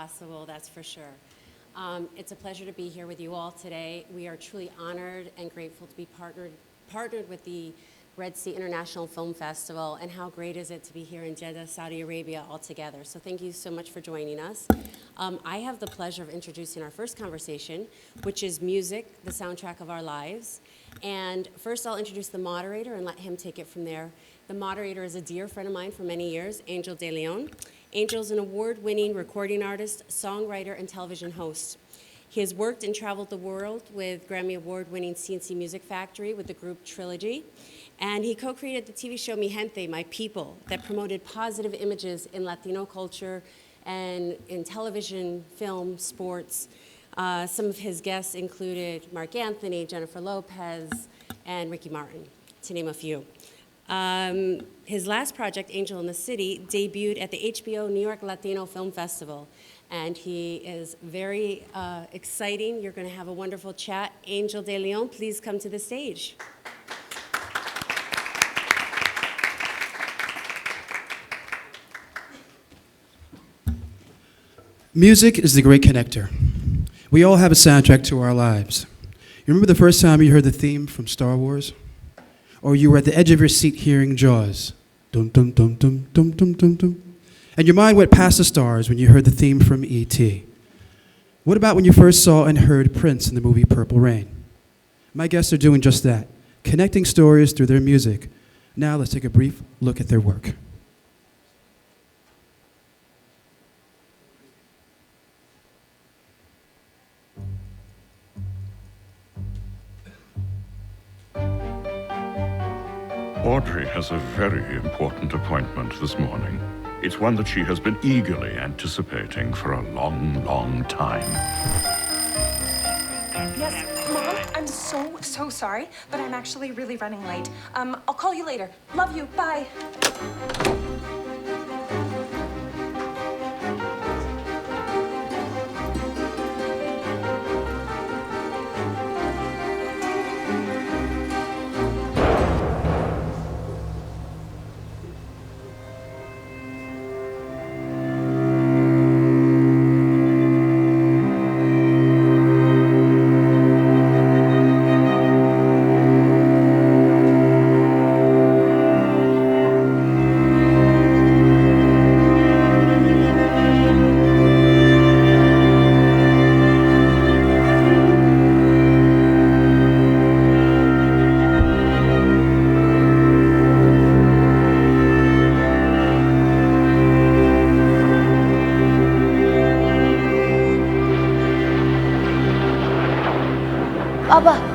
possible, that's for sure. It's a pleasure to be here with you all today. We are truly honored and grateful to be partnered with the Red Sea International Film Festival, and how great is it to be here in Jeddah, Saudi Arabia all together. So thank you so much for joining us. I have the pleasure of introducing our first conversation, which is music, the soundtrack of our lives. And first I'll introduce the moderator and let him take it from there. The moderator is a dear friend of mine for many years, Angel De Leon. Angel's an award-winning recording artist, songwriter, and television host. He has worked and traveled the world with Grammy-Award winning CNC Music Factory with the group Trilogy. And he co-created the TV show Mi Gente, My People, that promoted positive images in Latino culture and in television, film, sports. Some of his guests included Marc Anthony, Jennifer Lopez, and Ricky Martin, to name a few. His last project, Angel in the City, debuted at the HBO New York Latino Film Festival. And he is very exciting. You're going to have a wonderful chat. Angel De Leon, please come to the stage. Music is the great connector. We all have a soundtrack to our lives. You remember the first time you heard the theme from Star Wars? Or you were at the edge of your seat hearing Jaws. Dum dum dum dum dum dum dum dum. And your mind went past the stars when you heard the theme from E.T. What about when you first saw and heard Prince in the movie Purple Rain? My guests are doing just that, connecting stories through their music. Now let's take a brief look at their work. Audrey has a very important appointment this morning. It's one that she has been eagerly anticipating for a long, long time. Yes, Mom, I'm so sorry, but I'm actually really running late. I'll call you later. Love you, bye. Abba.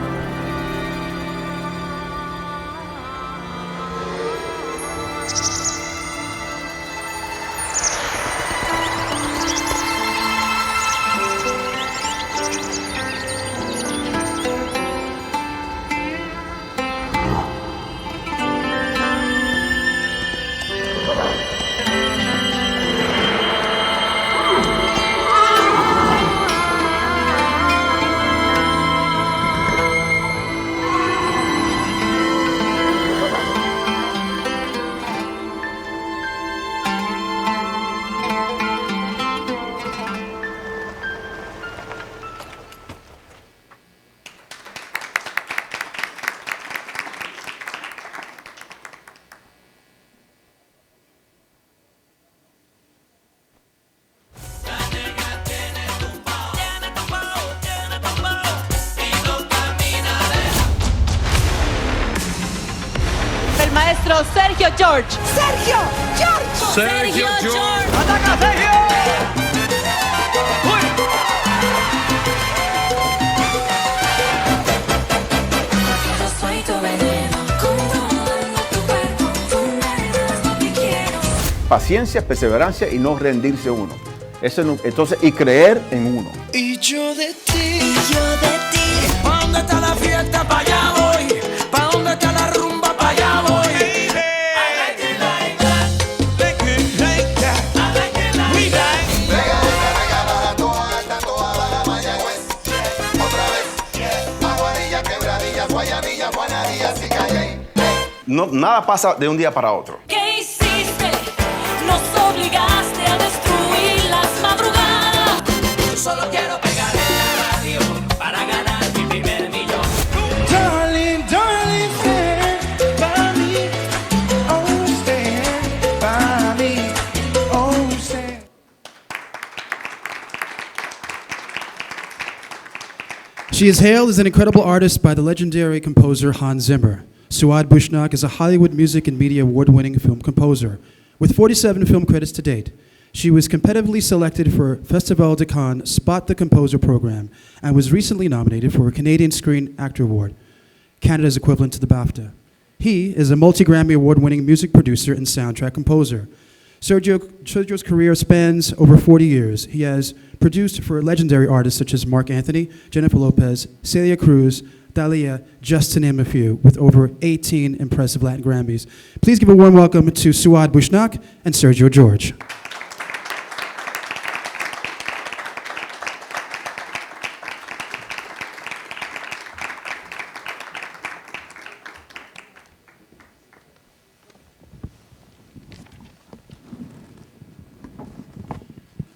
Maestro Sergio George. Sergio George. Sergio George. ¡Ataca, Sergio! Paciencia, perseverancia y no rendirse uno. Eso no, entonces, y creer en uno. Y yo de ti. ¿Pa' dónde está la fiesta? Pa' allá voy. ¿Pa' dónde está la rumba? Pa' allá voy. No, nada pasa de un día para otro. ¿Qué hiciste? Nos obligaste a destruir las madrugadas. She is hailed as an incredible artist by the legendary composer Hans Zimmer. Suad Bushnaq is a Hollywood Music and Media Award-winning film composer with 47 film credits to date. She was competitively selected for Festival de Cannes Spot the Composer program and was recently nominated for a Canadian Screen Actor Award, Canada's equivalent to the BAFTA. He is a multi-Grammy Award-winning music producer and soundtrack composer. Sergio's career spans over 40 years. He has produced for legendary artists such as Marc Anthony, Jennifer Lopez, Celia Cruz, Celia, just to name a few, with over 18 impressive Latin Grammys. Please give a warm welcome to Suad Bushnaq and Sergio George.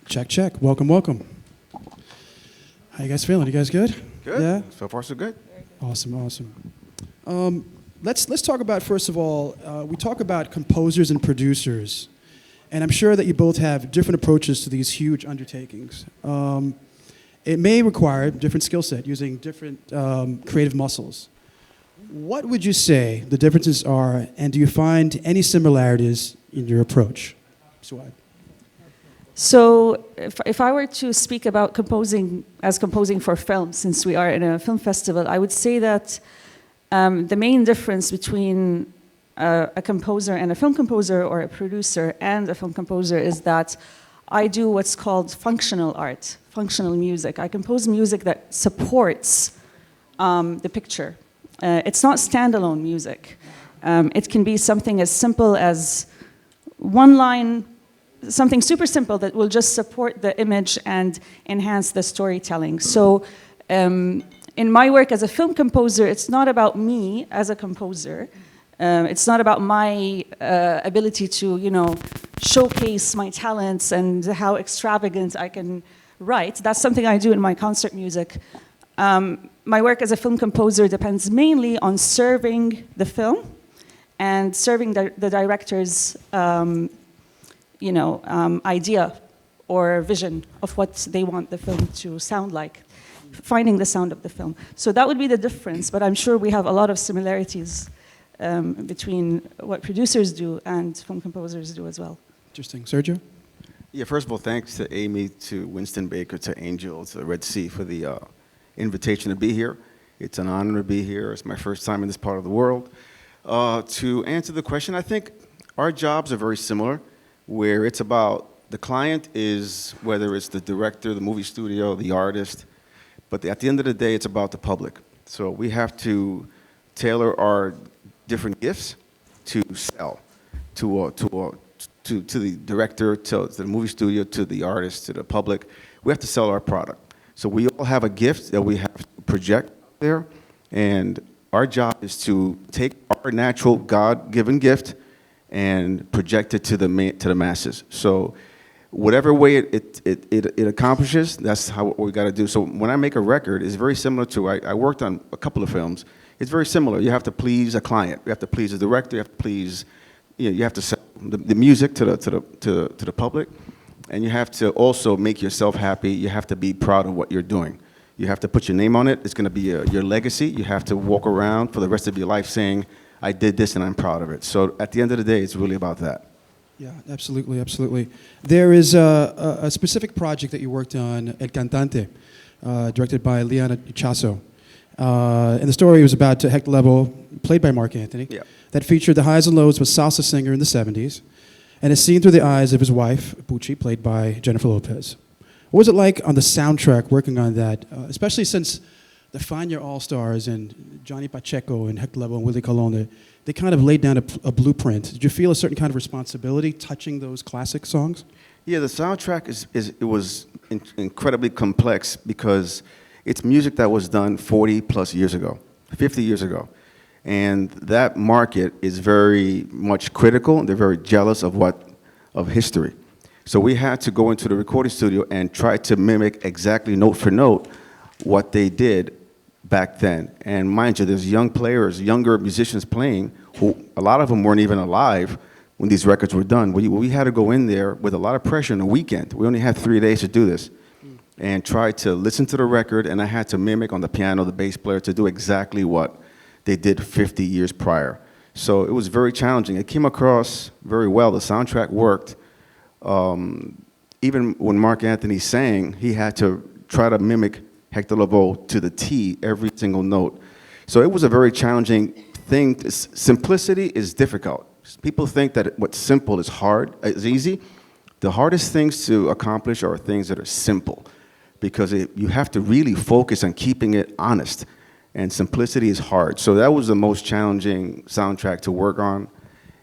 Check, check. Welcome, welcome. How you guys feeling? You guys good? Good. Yeah? So far, so good. Awesome, awesome. Let's talk about, first of all, we talk about composers and producers. And I'm sure that you both have different approaches to these huge undertakings. It may require different skill set, using different creative muscles. What would you say the differences are, and do you find any similarities in your approach? Suad. So if I were to speak about composing for film, since we are in a film festival, I would say that the main difference between a composer and a film composer, or a producer and a film composer, is that I do what's called functional art, functional music. I compose music that supports the picture. It's not standalone music. It can be something as simple as one line, something super simple that will just support the image and enhance the storytelling. So in my work as a film composer, it's not about me as a composer. It's not about my ability to, showcase my talents and how extravagant I can write. That's something I do in my concert music. My work as a film composer depends mainly on serving the film and serving the director's idea or vision of what they want the film to sound like, finding the sound of the film. So that would be the difference, but I'm sure we have a lot of similarities between what producers do and film composers do as well. Interesting. Sergio? Yeah, first of all, thanks to Amy, to Winston Baker, to Angel, to Red Sea for the invitation to be here. It's an honor to be here. It's my first time in this part of the world. To answer the question, I think our jobs are very similar, where it's about the client is, whether it's the director, the movie studio, the artist, but at the end of the day, it's about the public. So we have to tailor our different gifts to sell to the director, to the movie studio, to the artist, to the public. We have to sell our product. So we all have a gift that we have to project there, and our job is to take our natural God-given gift and project it to the masses. So whatever way it accomplishes, that's how we got to do. So when I make a record, it's very similar to, I worked on a couple of films. It's very similar. You have to please a client. You have to please the director. You have to please, you have to sell the music to the public, and you have to also make yourself happy. You have to be proud of what you're doing. You have to put your name on it. It's going to be your legacy. You have to walk around for the rest of your life saying, I did this and I'm proud of it. So at the end of the day, it's really about that. Yeah, absolutely, absolutely. There is a specific project that you worked on, El Cantante, directed by Liana Chasso. And the story was about Hector Lavoe, played by Marc Anthony, that featured the highs and lows of a salsa singer in the 70s, and is seen through the eyes of his wife, Pucci, played by Jennifer Lopez. What was it like on the soundtrack working on that, especially since the Fania All-Stars and Johnny Pacheco and Hector Lavoe and Willie Colon, they kind of laid down a blueprint. Did you feel a certain kind of responsibility touching those classic songs? Yeah, the soundtrack was incredibly complex because it's music that was done 40 plus years ago, 50 years ago. And that market is very much critical. They're very jealous of history. So we had to go into the recording studio and try to mimic exactly note for note what they did back then. And mind you, there's young players, younger musicians playing, who a lot of them weren't even alive when these records were done. We had to go in there with a lot of pressure in a weekend. We only had 3 days to do this. and tried to listen to the record, and I had to mimic on the piano, the bass player, to do exactly what they did 50 years prior. So it was very challenging. It came across very well. The soundtrack worked. Even when Marc Anthony sang, he had to try to mimic Hector Lavoe to the T, every single note. So it was a very challenging thing. Simplicity is difficult. People think that what's simple is hard, is easy. The hardest things to accomplish are things that are simple, because you have to really focus on keeping it honest, and simplicity is hard. So that was the most challenging soundtrack to work on,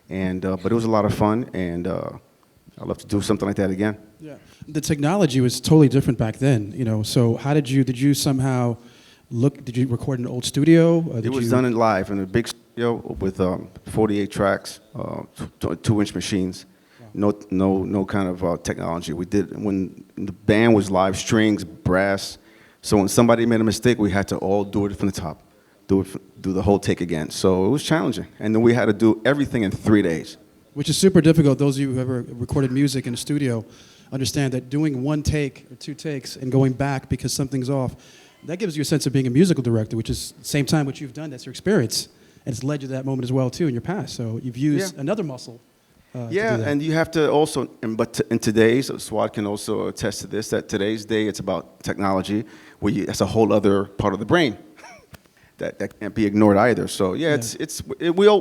and but it was a lot of fun, and I'd love to do something like that again. Yeah, the technology was totally different back then, you know. So how did you somehow did you record in an old studio? It was done in live in a big studio with 48 tracks, 2-inch machines. No kind of technology. We did when the band was live, strings, brass. So when somebody made a mistake, we had to all do it from the top, do the whole take again. So it was challenging, and then we had to do everything in 3 days. Which is super difficult. Those of you who ever recorded music in a studio understand that doing 1 take or 2 takes and going back because something's off, that gives you a sense of being a musical director, which is the same time what you've done. That's your experience, and it's led you to that moment as well too in your past. So you've used another muscle. Yeah, and you have to also, but in today's, Suad can also attest to this, that today's day it's about technology, where that's a whole other part of the brain that can't be ignored either. So yeah,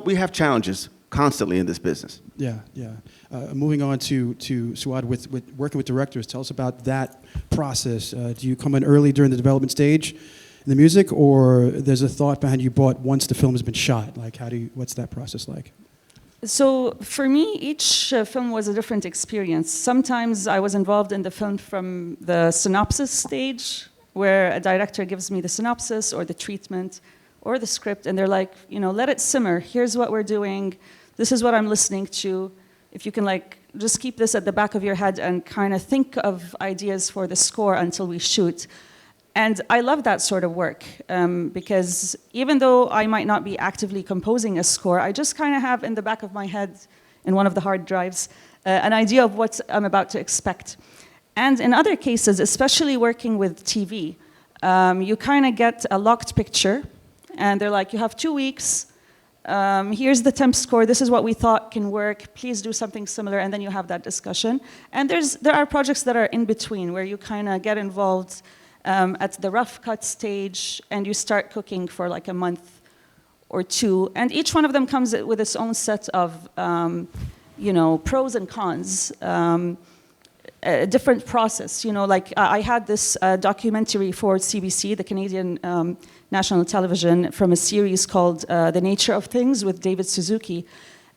we have challenges constantly in this business. Yeah. Moving on to Suad, with working with directors, tell us about that process. Do you come in early during the development stage in the music, or there's a thought behind you bought once the film has been shot? Like, what's that process like? So for me, each film was a different experience. Sometimes I was involved in the film from the synopsis stage, where a director gives me the synopsis or the treatment or the script, and they're like, let it simmer. Here's what we're doing. This is what I'm listening to. If you can just keep this at the back of your head and kind of think of ideas for the score until we shoot. And I love that sort of work because even though I might not be actively composing a score, I just kind of have in the back of my head, in one of the hard drives, an idea of what I'm about to expect. And in other cases, especially working with TV, you kind of get a locked picture, and they're like, you have 2 weeks, here's the temp score, this is what we thought can work, please do something similar, and then you have that discussion. And there are projects that are in between, where you kind of get involved at the rough cut stage, and you start cooking for a month or 2, and each one of them comes with its own set of pros and cons. A different process, I had this documentary for CBC, the Canadian National Television, from a series called The Nature of Things with David Suzuki,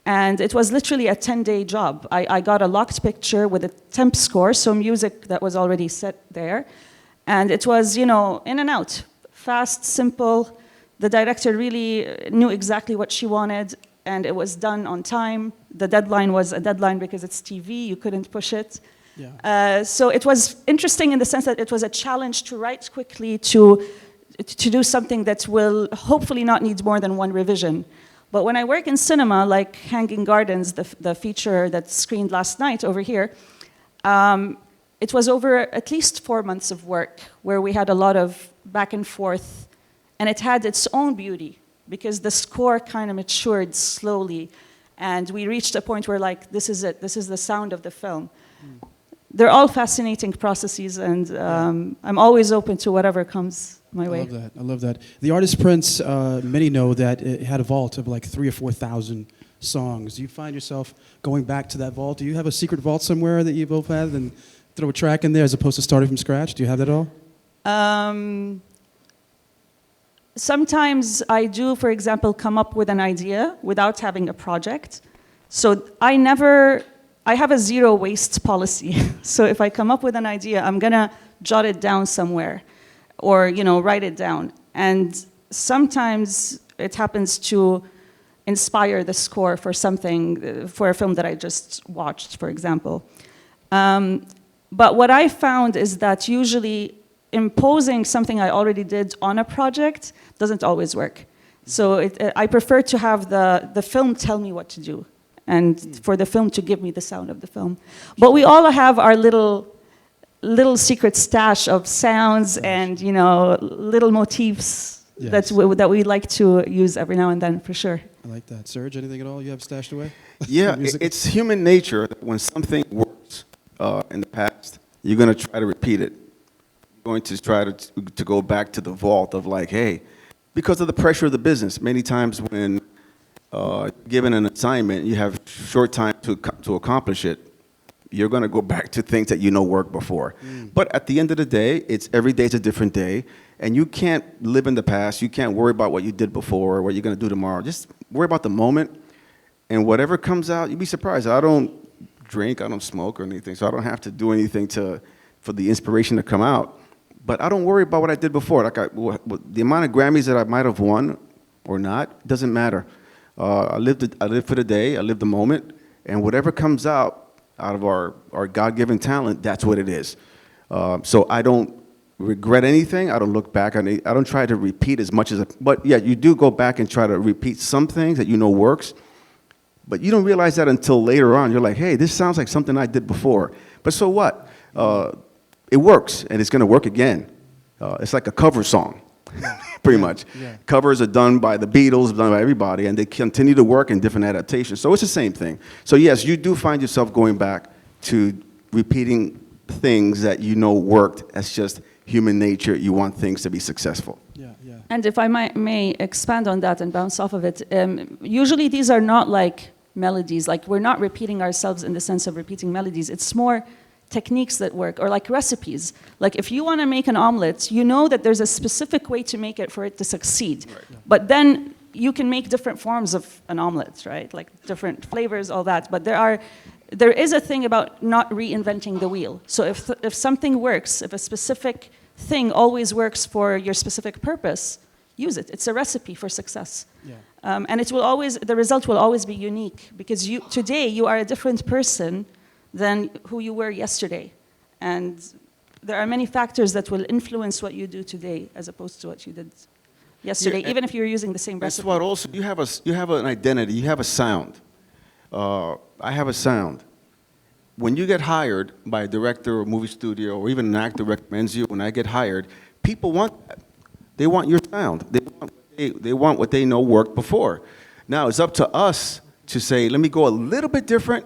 and it was literally a 10-day job. I got a locked picture with a temp score, so music that was already set there. And it was, in and out, fast, simple. The director really knew exactly what she wanted, and it was done on time. The deadline was a deadline because it's TV, you couldn't push it. Yeah. So it was interesting in the sense that it was a challenge to write quickly, to do something that will hopefully not need more than 1 revision. But when I work in cinema, like Hanging Gardens, the feature that screened last night over here, it was over at least 4 months of work where we had a lot of back and forth, and it had its own beauty because the score kind of matured slowly, and we reached a point where this is it, this is the sound of the film. They're all fascinating processes, and I'm always open to whatever comes my way. I love that. The artist Prince, many know that it had a vault of 3,000 or 4,000 songs. Do you find yourself going back to that vault? Do you have a secret vault somewhere that you both have and throw a track in there as opposed to starting from scratch? Do you have that all? Sometimes I do, for example, come up with an idea without having a project. So I have a zero waste policy. So if I come up with an idea, I'm gonna jot it down somewhere or write it down. And sometimes it happens to inspire the score for something, for a film that I just watched, for example. But what I found is that usually imposing something I already did on a project doesn't always work. So I prefer to have the film tell me what to do, and for the film to give me the sound of the film. But we all have our little little secret stash of sounds and, you know, little motifs that we like to use every now and then, for sure. I like that. Serge, anything at all you have stashed away? Yeah, it's human nature that when something works in the past, you're going to try to repeat it. You're going to try to go back to the vault of like, hey, because of the pressure of the business, many times when given an assignment, you have short time to accomplish it. You're going to go back to things that you know worked before. But at the end of the day, it's every day's a different day, and you can't live in the past. You can't worry about what you did before or what you're going to do tomorrow. Just worry about the moment, and whatever comes out, you'll be surprised. I don't drink, I don't smoke or anything, so I don't have to do anything for the inspiration to come out. But I don't worry about what I did before. Like the amount of Grammys that I might have won or not doesn't matter. I live for the day. I live the moment, and whatever comes out of our God-given talent, that's what it is. So I don't regret anything. I don't look back on it. I don't try to repeat as much as. But yeah, you do go back and try to repeat some things that you know works, but you don't realize that until later on. You're like, hey, this sounds like something I did before. But so what? It works, and it's going to work again. It's like a cover song, pretty much. Yeah. Covers are done by the Beatles, done by everybody, and they continue to work in different adaptations. So it's the same thing. So yes, you do find yourself going back to repeating things that you know worked. That's just human nature. You want things to be successful. Yeah, yeah. And if I may expand on that and bounce off of it, usually these are not like melodies. Like, we're not repeating ourselves in the sense of repeating melodies. It's more techniques that work, or like recipes. Like, if you want to make an omelet, you know that there's a specific way to make it for it to succeed. Right. Yeah. But then you can make different forms of an omelet, right? Like different flavors, all that. But there is a thing about not reinventing the wheel. So if something works, if a specific thing always works for your specific purpose, use it. It's a recipe for success. Yeah. And the result will always be unique, because today you are a different person than who you were yesterday. And there are many factors that will influence what you do today as opposed to what you did yesterday, even if you're using the same recipe. That's what also, you have an identity, you have a sound. I have a sound. When you get hired by a director or movie studio, or even an actor recommends you, when I get hired, people want that. They want your sound. They want what they know worked before. Now, it's up to us to say, let me go a little bit different,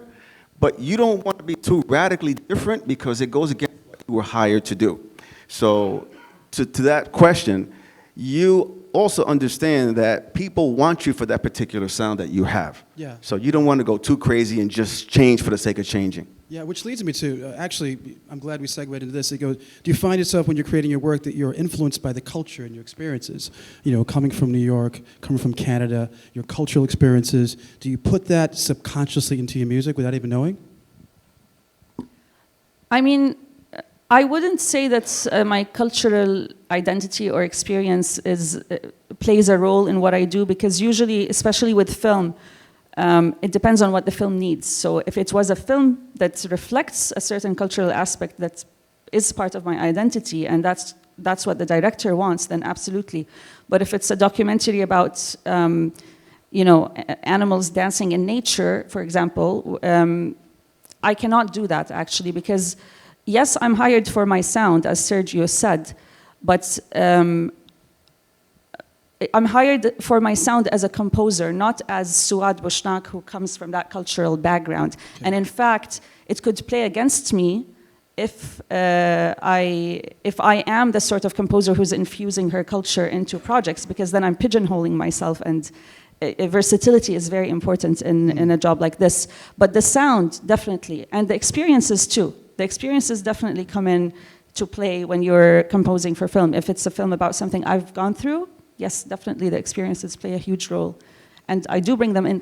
but you don't want to be too radically different, because it goes against what you were hired to do. So to that question, you also understand that people want you for that particular sound that you have. Yeah. So you don't want to go too crazy and just change for the sake of changing. Yeah, which leads me to, actually, I'm glad we segued into this. It goes, do you find yourself when you're creating your work that you're influenced by the culture and your experiences? You know, coming from New York, coming from Canada, your cultural experiences. Do you put that subconsciously into your music without even knowing? I mean, I wouldn't say that my cultural identity or experience plays a role in what I do, because usually, especially with film, it depends on what the film needs. So if it was a film that reflects a certain cultural aspect that is part of my identity, and that's what the director wants, then absolutely. But if it's a documentary about animals dancing in nature, for example, I cannot do that, actually, because yes, I'm hired for my sound, as Sergio said, but I'm hired for my sound as a composer, not as Suad Bushnaq, who comes from that cultural background. Okay. And in fact, it could play against me if I am the sort of composer who's infusing her culture into projects, because then I'm pigeonholing myself, and versatility is very important in a job like this. But the sound, definitely, and the experiences too. The experiences definitely come in to play when you're composing for film. If it's a film about something I've gone through, yes, definitely the experiences play a huge role. And I do bring them in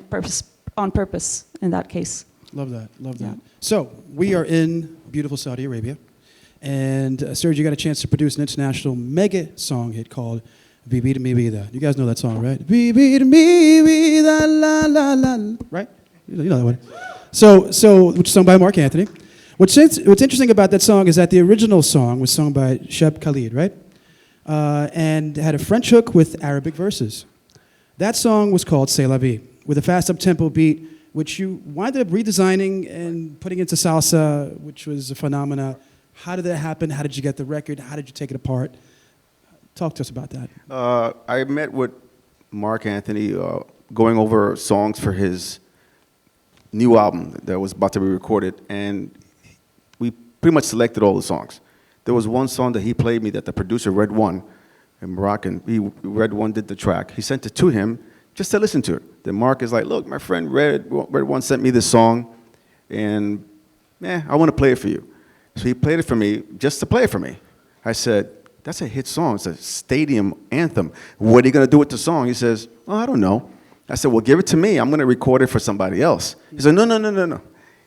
on purpose in that case. Love that, love that. So, we are in beautiful Saudi Arabia. And Sergio, you got a chance to produce an international mega song hit called Vivi de mi vida. You guys know that song, right? Vivi de mi vida, la la la. Right? You know that one. So which is sung by Marc Anthony. What's interesting about that song is that the original song was sung by Sheb Khalid, right? And had a French hook with Arabic verses. That song was called C'est la vie, with a fast up-tempo beat, which you wound up redesigning and putting into salsa, which was a phenomena. How did that happen? How did you get the record? How did you take it apart? Talk to us about that. I met with Marc Anthony going over songs for his new album that was about to be recorded, and we pretty much selected all the songs. There was one song that he played me that the producer, Red One, and Moroccan, Red One did the track. He sent it to him just to listen to it. Then Marc is like, look, my friend Red One sent me this song, and I want to play it for you. So he played it for me just to play it for me. I said, that's a hit song. It's a stadium anthem. What are you going to do with the song? He says, oh, I don't know. I said, well, give it to me. I'm going to record it for somebody else. He said, no.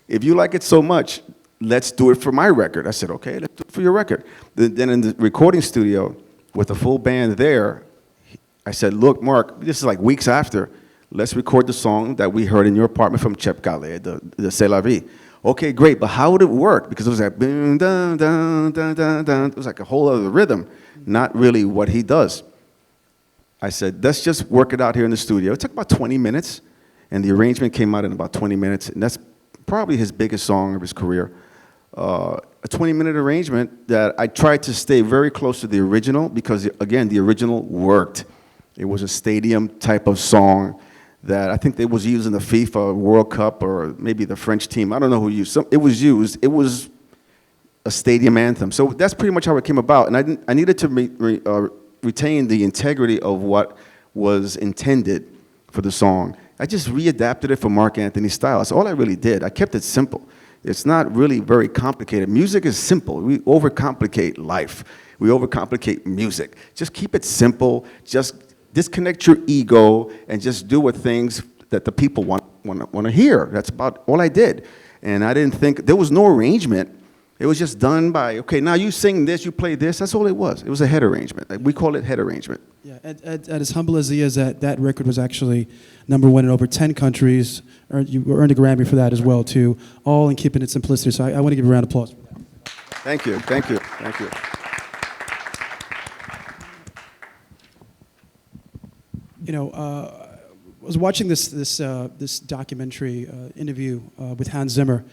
If you like it so much, let's do it for my record. I said, okay, let's do it for your record. Then in the recording studio with the full band there, I said, look, Marc, this is like weeks after. Let's record the song that we heard in your apartment from Chep Khaled, the C'est la vie. Okay, great, but how would it work? Because it was like, dun, dun, dun, dun, dun, dun. It was like a whole other rhythm, not really what he does. I said, let's just work it out here in the studio. It took about 20 minutes, and the arrangement came out in about 20 minutes, and that's probably his biggest song of his career. A 20-minute arrangement that I tried to stay very close to the original because, again, the original worked. It was a stadium type of song that I think they was used in the FIFA World Cup or maybe the French team. I don't know who used it. It was used. It was a stadium anthem. So that's pretty much how it came about. And I needed to retain the integrity of what was intended for the song. I just readapted it for Marc Anthony's style. That's all I really did. I kept it simple. It's not really very complicated. Music is simple. We overcomplicate life. We overcomplicate music. Just keep it simple. Just disconnect your ego and just do what things that the people want to hear. That's about all I did. And I didn't think, there was no arrangement. It was just done by, okay, now you sing this, you play this. That's all it was. It was a head arrangement. We call it head arrangement. Yeah, and as humble as he is, that record was actually #1 in over 10 countries. You earned a Grammy for that as well, too, all in keeping it simplicity. So I want to give you a round of applause for that. Thank you, thank you, thank you. You know, I was watching this documentary interview with Hans Zimmer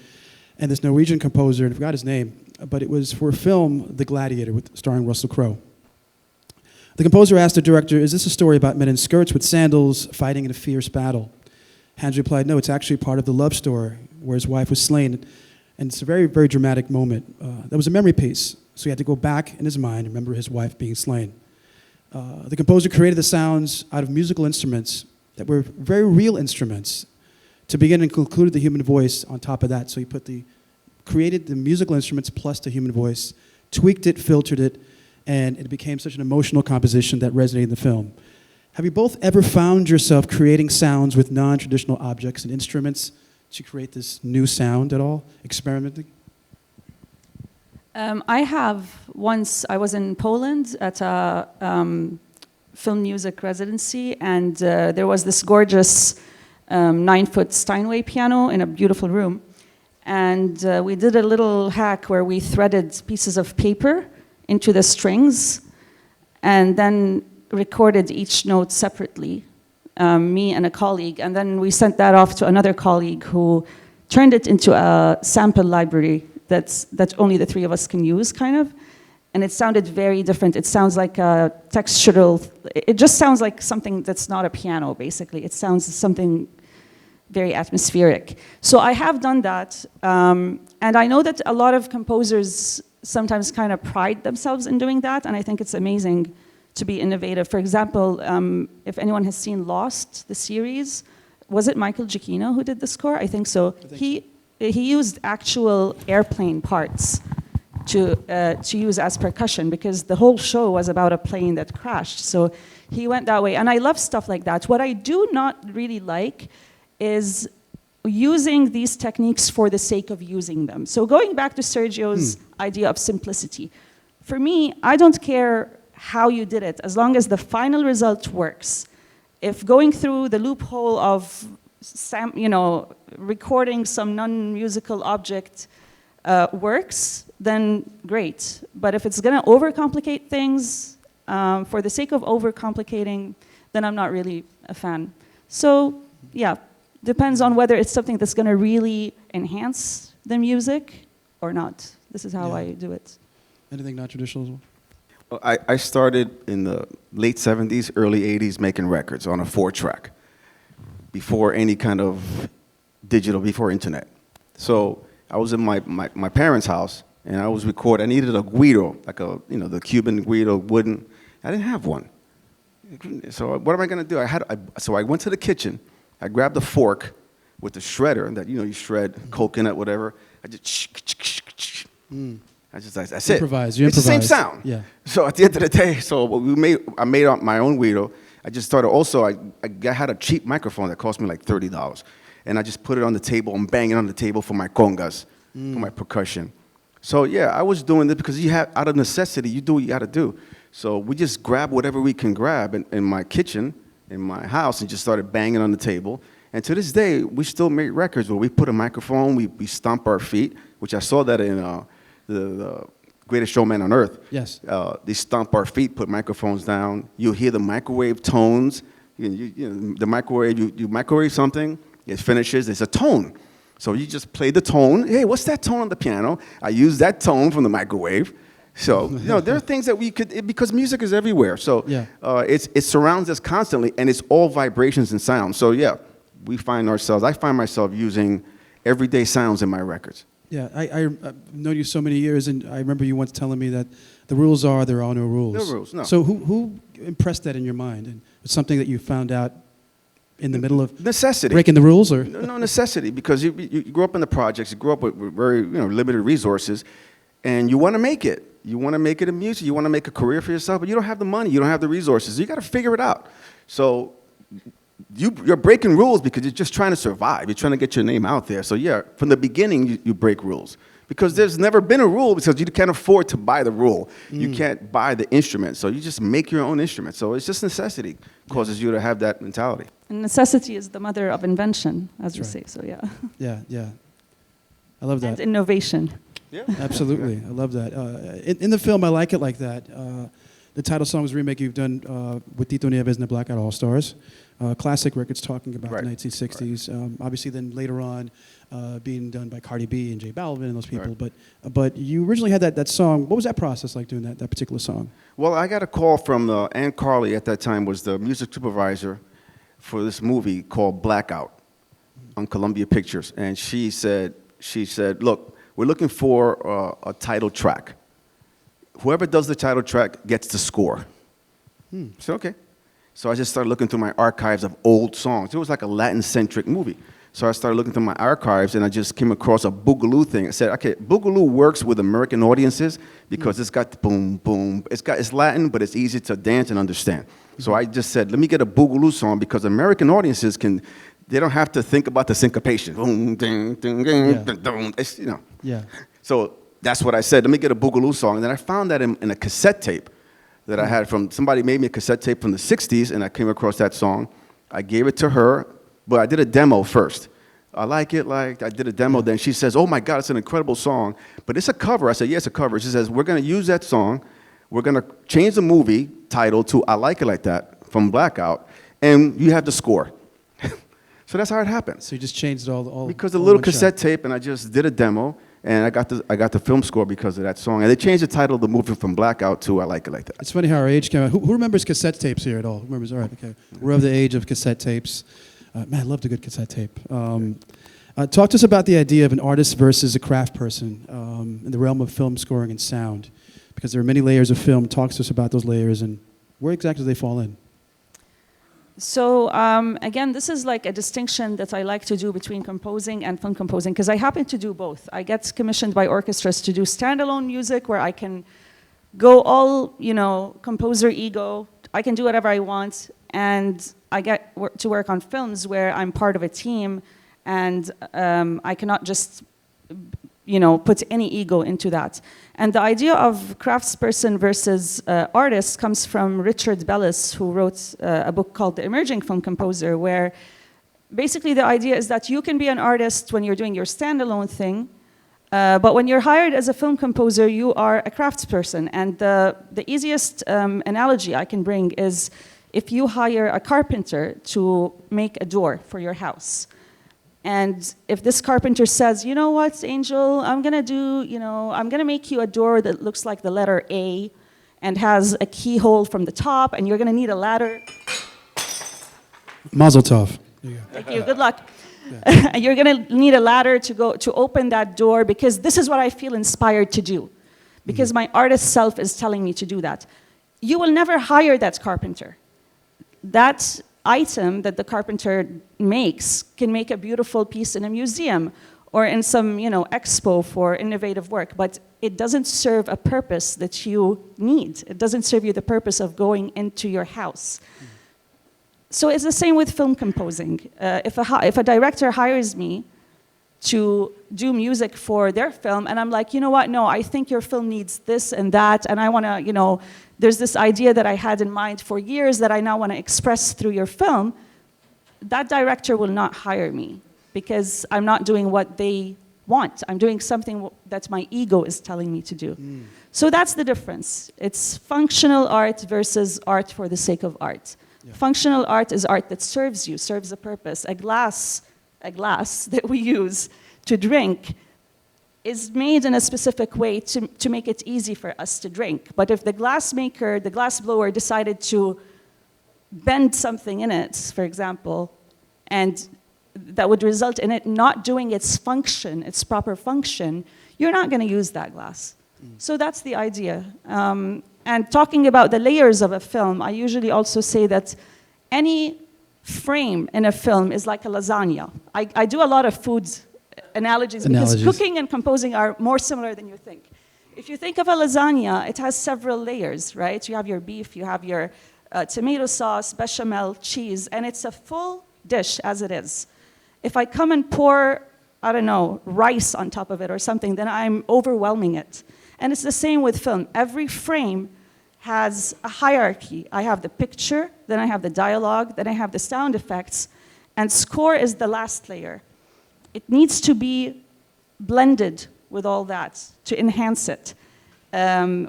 and this Norwegian composer, and I forgot his name, but it was for a film, The Gladiator, starring Russell Crowe. The composer asked the director, is this a story about men in skirts with sandals fighting in a fierce battle? Hans replied, no, it's actually part of the love story where his wife was slain. And it's a very, very dramatic moment. That was a memory piece, so he had to go back in his mind and remember his wife being slain. The composer created the sounds out of musical instruments that were very real instruments to begin and concluded the human voice on top of that. So he created the musical instruments plus the human voice, tweaked it, filtered it, and it became such an emotional composition that resonated in the film. Have you both ever found yourself creating sounds with non-traditional objects and instruments to create this new sound at all, experimenting? I have. Once I was in Poland at a film music residency, and there was this gorgeous 9-foot Steinway piano in a beautiful room. And we did a little hack where we threaded pieces of paper into the strings and then recorded each note separately, me and a colleague. And then we sent that off to another colleague who turned it into a sample library that only the three of us can use, kind of. And it sounded very different. It sounds like a textural, it just sounds like something that's not a piano, basically. It sounds something very atmospheric. So I have done that. And I know that a lot of composers sometimes kind of pride themselves in doing that, and I think it's amazing to be innovative. For example, if anyone has seen Lost, the series, was it Michael Giacchino who did the score? I think so. He used actual airplane parts to use as percussion because the whole show was about a plane that crashed. So he went that way, and I love stuff like that. What I do not really like is using these techniques for the sake of using them. So going back to Sergio's idea of simplicity, for me, I don't care how you did it, as long as the final result works. If going through the loophole of recording some non-musical object works, then great. But if it's going to overcomplicate things for the sake of overcomplicating, then I'm not really a fan. So yeah, depends on whether it's something that's going to really enhance the music or not. This is how Yeah. I do it. Anything not traditional? Well, I started in the late 70s, early 80s making records on a 4-track before any kind of digital, before internet. So I was in my parents' house and I was recording. I needed a guido, like the Cuban guido, wooden. I didn't have one. So what am I going to do? So I went to the kitchen. I grabbed a fork with the shredder that, you shred coconut, whatever. I just, that's it. Improvise. You It's the same improvise. sound. Yeah. So at the end of the day, I made my own guido. I just started also, I had a cheap microphone that cost me like $30. And I just put it on the table and bang it on the table for my congas, for my percussion. So yeah, I was doing this because out of necessity, you do what you got to do. So we just grab whatever we can grab in my kitchen, in my house, and just started banging on the table. And to this day, we still make records where we put a microphone, we stomp our feet, which I saw that in the Greatest Showman on Earth. Yes. They stomp our feet, put microphones down. You hear the microwave tones. The microwave, you microwave something, it finishes, it's a tone. So you just play the tone. Hey, what's that tone on the piano? I use that tone from the microwave. So, there are things that we could, because music is everywhere. So Yeah. it surrounds us constantly, and it's all vibrations and sounds. So yeah, I find myself using everyday sounds in my records. Yeah, I've known you so many years, and I remember you once telling me that the rules are there are no rules. No rules, no. So who impressed that in your mind? And it's something that you found out in the middle of Necessity. breaking the rules, or? No necessity, because you grew up in the projects, you grew up with very limited resources, and you want to make it. You want to make it in music. You want to make a career for yourself, but you don't have the money. You don't have the resources. You got to figure it out. So you're breaking rules because you're just trying to survive. You're trying to get your name out there. So yeah, from the beginning, you break rules. Because there's never been a rule, because you can't afford to buy the rule. You can't buy the instrument. So you just make your own instrument. So it's just necessity causes you to have that mentality. And necessity is the mother of invention, as we say. So yeah. Yeah. I love that. And innovation. Yeah. Absolutely. I love that. In the film, I Like It Like That. The title song was a remake you've done with Tito Nieves and the Blackout All-Stars. Classic records talking about the 1960s. Obviously, then later on, being done by Cardi B and J Balvin and those people. Right. But you originally had that song. What was that process like doing that particular song? Well, I got a call from Ann Carley at that time, was the music supervisor for this movie called Blackout on Columbia Pictures. And she said, look, we're looking for a title track. Whoever does the title track gets the score. I said, okay. So I just started looking through my archives of old songs. It was like a Latin-centric movie. So I started looking through my archives, and I just came across a Boogaloo thing. I said, okay, Boogaloo works with American audiences because it's got the boom, boom. It's Latin, but it's easy to dance and understand. So I just said, let me get a Boogaloo song, because American audiences they don't have to think about the syncopation. Boom, ding, ding, ding, ding, ding. It's, Yeah. So that's what I said. Let me get a Boogaloo song. And then I found that in a cassette tape that I had from, somebody made me a cassette tape from the 60s, and I came across that song. I gave it to her, but I did a demo first. I did a demo. Then she says, oh my God, it's an incredible song, but it's a cover. I said, yeah, it's a cover. She says, we're going to use that song. We're going to change the movie title to I Like It Like That from Blackout, and you have the score. So that's how it happened. So you just changed it all Because the all little in one cassette shot. tape, and I just did a demo, and I got the film score because of that song. And they changed the title of the movie from Blackout to I Like It Like That. It's funny how our age came out. Who remembers cassette tapes here at all? Who remembers? All right, okay. We're of the age of cassette tapes. Man, I loved a good cassette tape. Talk to us about the idea of an artist versus a craft person in the realm of film scoring and sound, because there are many layers of film. Talk to us about those layers and where exactly do they fall in? So again, this is like a distinction that I like to do between composing and film composing, because I happen to do both. I get commissioned by orchestras to do standalone music where I can go all, composer ego. I can do whatever I want, and I get to work on films where I'm part of a team, and I cannot just put any ego into that. And the idea of craftsperson versus artist comes from Richard Bellis, who wrote a book called The Emerging Film Composer, where basically the idea is that you can be an artist when you're doing your standalone thing, but when you're hired as a film composer, you are a craftsperson. And the easiest analogy I can bring is if you hire a carpenter to make a door for your house. And if this carpenter says, you know what, Angel, I'm gonna make you a door that looks like the letter A and has a keyhole from the top, and you're gonna need a ladder. Mazel tov. There you go. Thank you, good luck. And you're gonna need a ladder to open that door because this is what I feel inspired to do. Because my artist self is telling me to do that. You will never hire that carpenter. That item that the carpenter makes can make a beautiful piece in a museum or in some expo for innovative work, but it doesn't serve a purpose that you need. It doesn't serve you the purpose of going into your house. So it's the same with film composing. If a director hires me to do music for their film, and I'm like, you know what, no, I think your film needs this and that, and I want to, there's this idea that I had in mind for years that I now want to express through your film, that director will not hire me because I'm not doing what they want. I'm doing something that my ego is telling me to do. So that's the difference. It's functional art versus art for the sake of art. Yeah. Functional art is art that serves you, serves a purpose. A glass that we use to drink is made in a specific way to make it easy for us to drink. But if the glass maker, the glass blower decided to bend something in it, for example, and that would result in it not doing its function, its proper function, you're not going to use that glass. So that's the idea. And talking about the layers of a film, I usually also say that any frame in a film is like a lasagna. I do a lot of food analogies because cooking and composing are more similar than you think. If you think of a lasagna, it has several layers, right? You have your beef, you have your tomato sauce, bechamel, cheese, and it's a full dish as it is. If I come and pour, I don't know, rice on top of it or something, then I'm overwhelming it. And it's the same with film. Every frame has a hierarchy. I have the picture, then I have the dialogue, then I have the sound effects, and score is the last layer. It needs to be blended with all that to enhance it,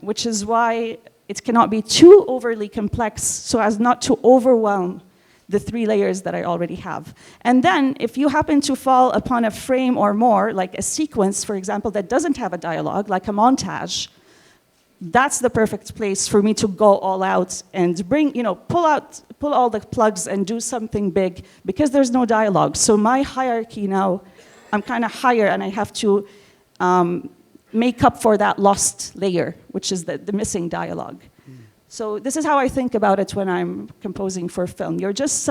which is why it cannot be too overly complex so as not to overwhelm the 3 layers that I already have. And then, if you happen to fall upon a frame or more, like a sequence, for example, that doesn't have a dialogue, like a montage, that's the perfect place for me to go all out and pull all the plugs and do something big, because there's no dialogue. So my hierarchy now, I'm kind of higher, and I have to make up for that lost layer, which is the missing dialogue. So this is how I think about it when I'm composing for film. You're just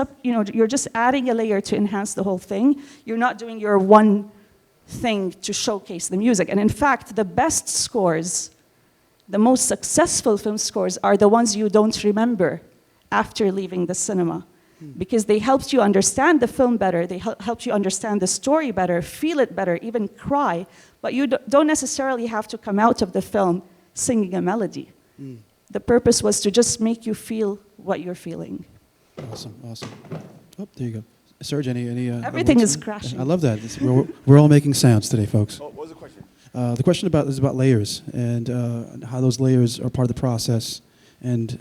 adding a layer to enhance the whole thing. You're not doing your one thing to showcase the music. And in fact, the best scores, the most successful film scores, are the ones you don't remember after leaving the cinema. Because they helped you understand the film better, they helped you understand the story better, feel it better, even cry, but you don't necessarily have to come out of the film singing a melody. The purpose was to just make you feel what you're feeling. Awesome. Oh, there you go. Serge, any everything is crashing. I love that. We're all making sounds today, folks. What was the question? The question is about layers and how those layers are part of the process, and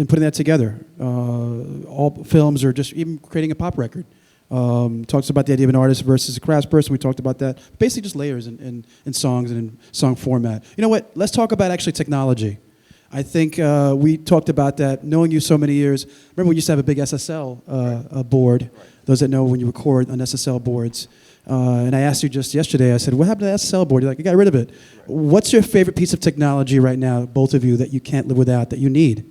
putting that together. All films are just even creating a pop record. Talks about the idea of an artist versus a craftsperson. We talked about that. Basically just layers in songs and in song format. You know what? Let's talk about actually technology. I think we talked about that, knowing you so many years. Remember we used to have a big SSL board. Right. Those that know when you record on SSL boards. And I asked you just yesterday, I said, what happened to the SSL board? You're like, you got rid of it. Right. What's your favorite piece of technology right now, both of you, that you can't live without, that you need?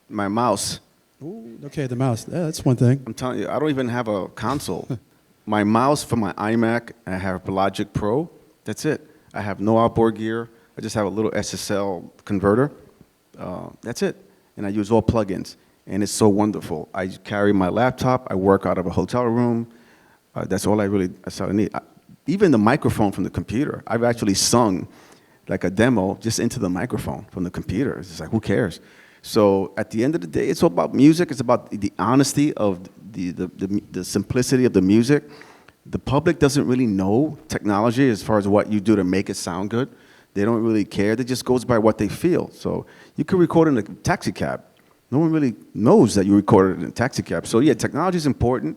My mouse. Ooh, okay, the mouse. Yeah, that's one thing. I'm telling you, I don't even have a console. My mouse for my iMac, I have Logic Pro. That's it. I have no outboard gear. I just have a little SSL converter. That's it. And I use all plugins. And it's so wonderful. I carry my laptop. I work out of a hotel room. That's all I need. Even the microphone from the computer. I've actually sung like a demo just into the microphone from the computer. It's just like, who cares? So at the end of the day, it's all about music. It's about the honesty of the simplicity of the music. The public doesn't really know technology as far as what you do to make it sound good. They don't really care. It just goes by what they feel. So you can record in a taxi cab. No one really knows that you recorded in a taxi cab. So yeah, technology is important.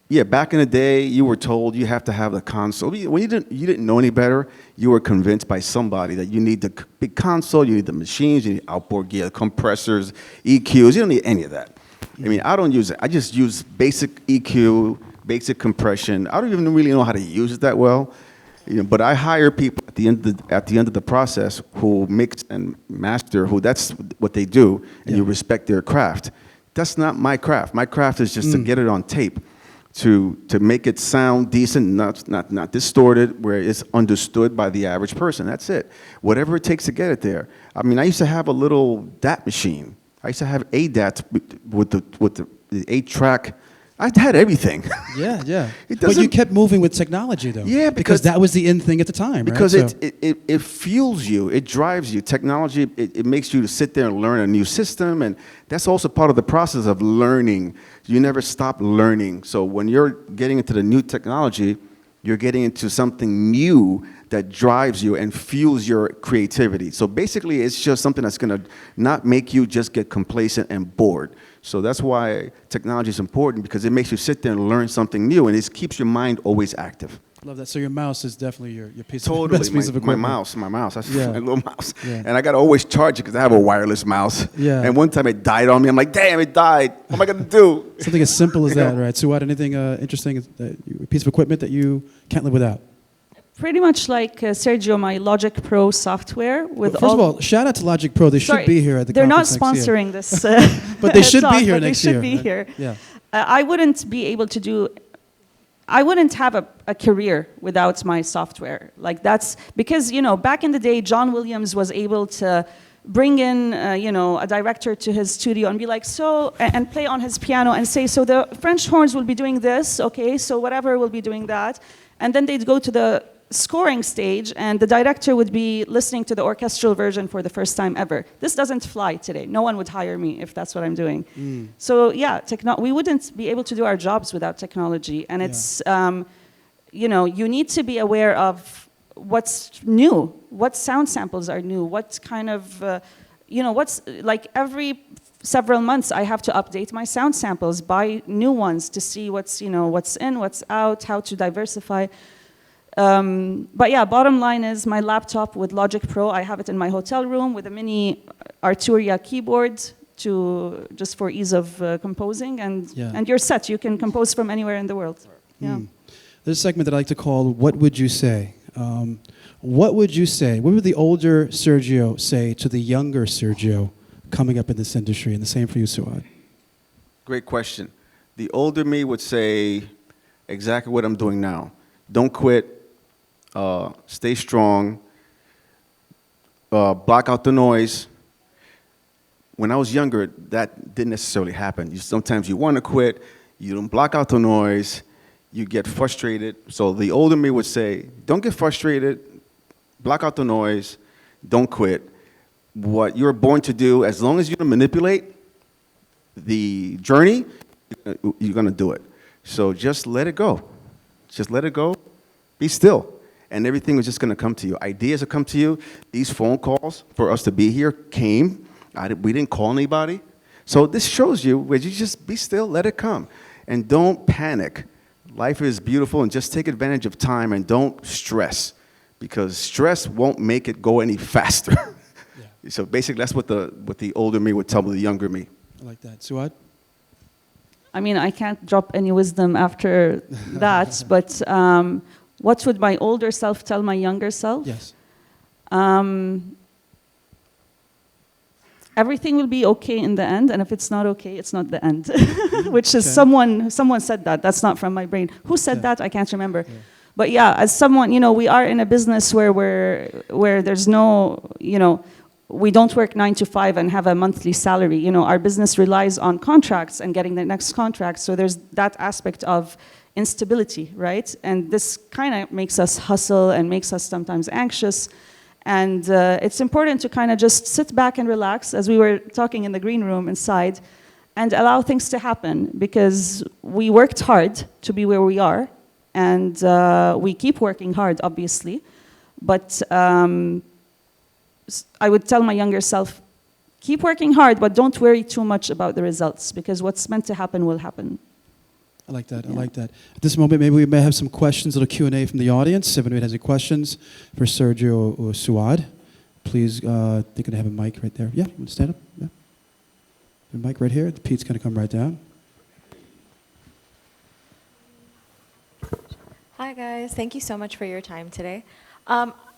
Yeah, back in the day, you were told you have to have the console. When you didn't know any better, you were convinced by somebody that you need the big console, you need the machines, you need outboard gear, compressors, EQs. You don't need any of that. I mean, I don't use it. I just use basic EQ, basic compression. I don't even really know how to use it that well. You know, but I hire people at the end of the process who mix and master, who that's what they do, and you respect their craft. That's not my craft. My craft is just to get it on tape, to make it sound decent, not distorted, where it's understood by the average person. That's it. Whatever it takes to get it there. I mean, I used to have a little DAT machine. I used to have a DAT with the 8-track. I had everything. Yeah. But you kept moving with technology, though. Yeah, because that was the in thing at the time, because right? it fuels you, it drives you. Technology, it makes you to sit there and learn a new system, and that's also part of the process of learning. You never stop learning. So when you're getting into the new technology, you're getting into something new that drives you and fuels your creativity. So basically, it's just something that's going to not make you just get complacent and bored. So that's why technology is important, because it makes you sit there and learn something new, and it keeps your mind always active. Love that. So your mouse is definitely your best Totally, piece of equipment. my mouse. That's Yeah. my little mouse. Yeah. And I got to always charge it because I have a wireless mouse. Yeah. And one time it died on me. I'm like, damn, it died. What am I going to do? Something as simple as You know? that, right? Suad, anything interesting, a piece of equipment that you can't live without? Pretty much like Sergio, my Logic Pro software with First of all, shout out to Logic Pro. They should be here at the They're not conference next year. sponsoring this, But they should be talk, here but next they year. should be right? here. Yeah. I wouldn't be able to do. I wouldn't have a career without my software. Like that's because back in the day, John Williams was able to bring in a director to his studio and be like, so, and play on his piano and say, so the French horns will be doing this, okay, so whatever will be doing that, and then they'd go to the scoring stage, and the director would be listening to the orchestral version for the first time ever. This doesn't fly today. No one would hire me if that's what I'm doing. So yeah, we wouldn't be able to do our jobs without technology. And it's, you need to be aware of what's new, what sound samples are new, what kind of, what's, like every several months I have to update my sound samples, buy new ones to see what's in, what's out, how to diversify. But yeah, bottom line is my laptop with Logic Pro, I have it in my hotel room with a mini Arturia keyboard just for ease of composing, and you're set. You can compose from anywhere in the world. Yeah. There's a segment that I like to call What Would You Say? What would you say? What would the older Sergio say to the younger Sergio coming up in this industry? And the same for you, Suad. Great question. The older me would say exactly what I'm doing now. Don't quit. Stay strong, block out the noise. When I was younger, that didn't necessarily happen. Sometimes you want to quit, you don't block out the noise, you get frustrated. So the older me would say, don't get frustrated, block out the noise, don't quit. What you're born to do, as long as you don't manipulate the journey, you're going to do it. So just let it go. Just let it go. Be still. And everything was just going to come to you. Ideas will come to you. These phone calls for us to be here came. We didn't call anybody. So this shows you where you just be still, let it come. And don't panic. Life is beautiful, and just take advantage of time and don't stress, because stress won't make it go any faster. Yeah. So basically that's what the older me would tell the younger me. I like that. Suad? I mean, I can't drop any wisdom after that, but what would my older self tell my younger self? Yes. Everything will be okay in the end, and if it's not okay, it's not the end. Which is someone said that. That's not from my brain. Who said that? I can't remember. Yeah. But yeah, as someone, we are in a business where there's no, we don't work 9 to 5 and have a monthly salary. Our business relies on contracts and getting the next contract. So there's that aspect of instability, right? And this kind of makes us hustle and makes us sometimes anxious. And it's important to kind of just sit back and relax, as we were talking in the green room inside, and allow things to happen, because we worked hard to be where we are, and we keep working hard, obviously. But I would tell my younger self, keep working hard, but don't worry too much about the results, because what's meant to happen will happen. I like that. I like that. At this moment, maybe we may have some questions, a little Q&A from the audience. If anyone has any questions for Sergio or Suad, please, they're going to have a mic right there. Yeah, you want to stand up? Yeah. The mic right here. Pete's going to come right down. Hi, guys. Thank you so much for your time today.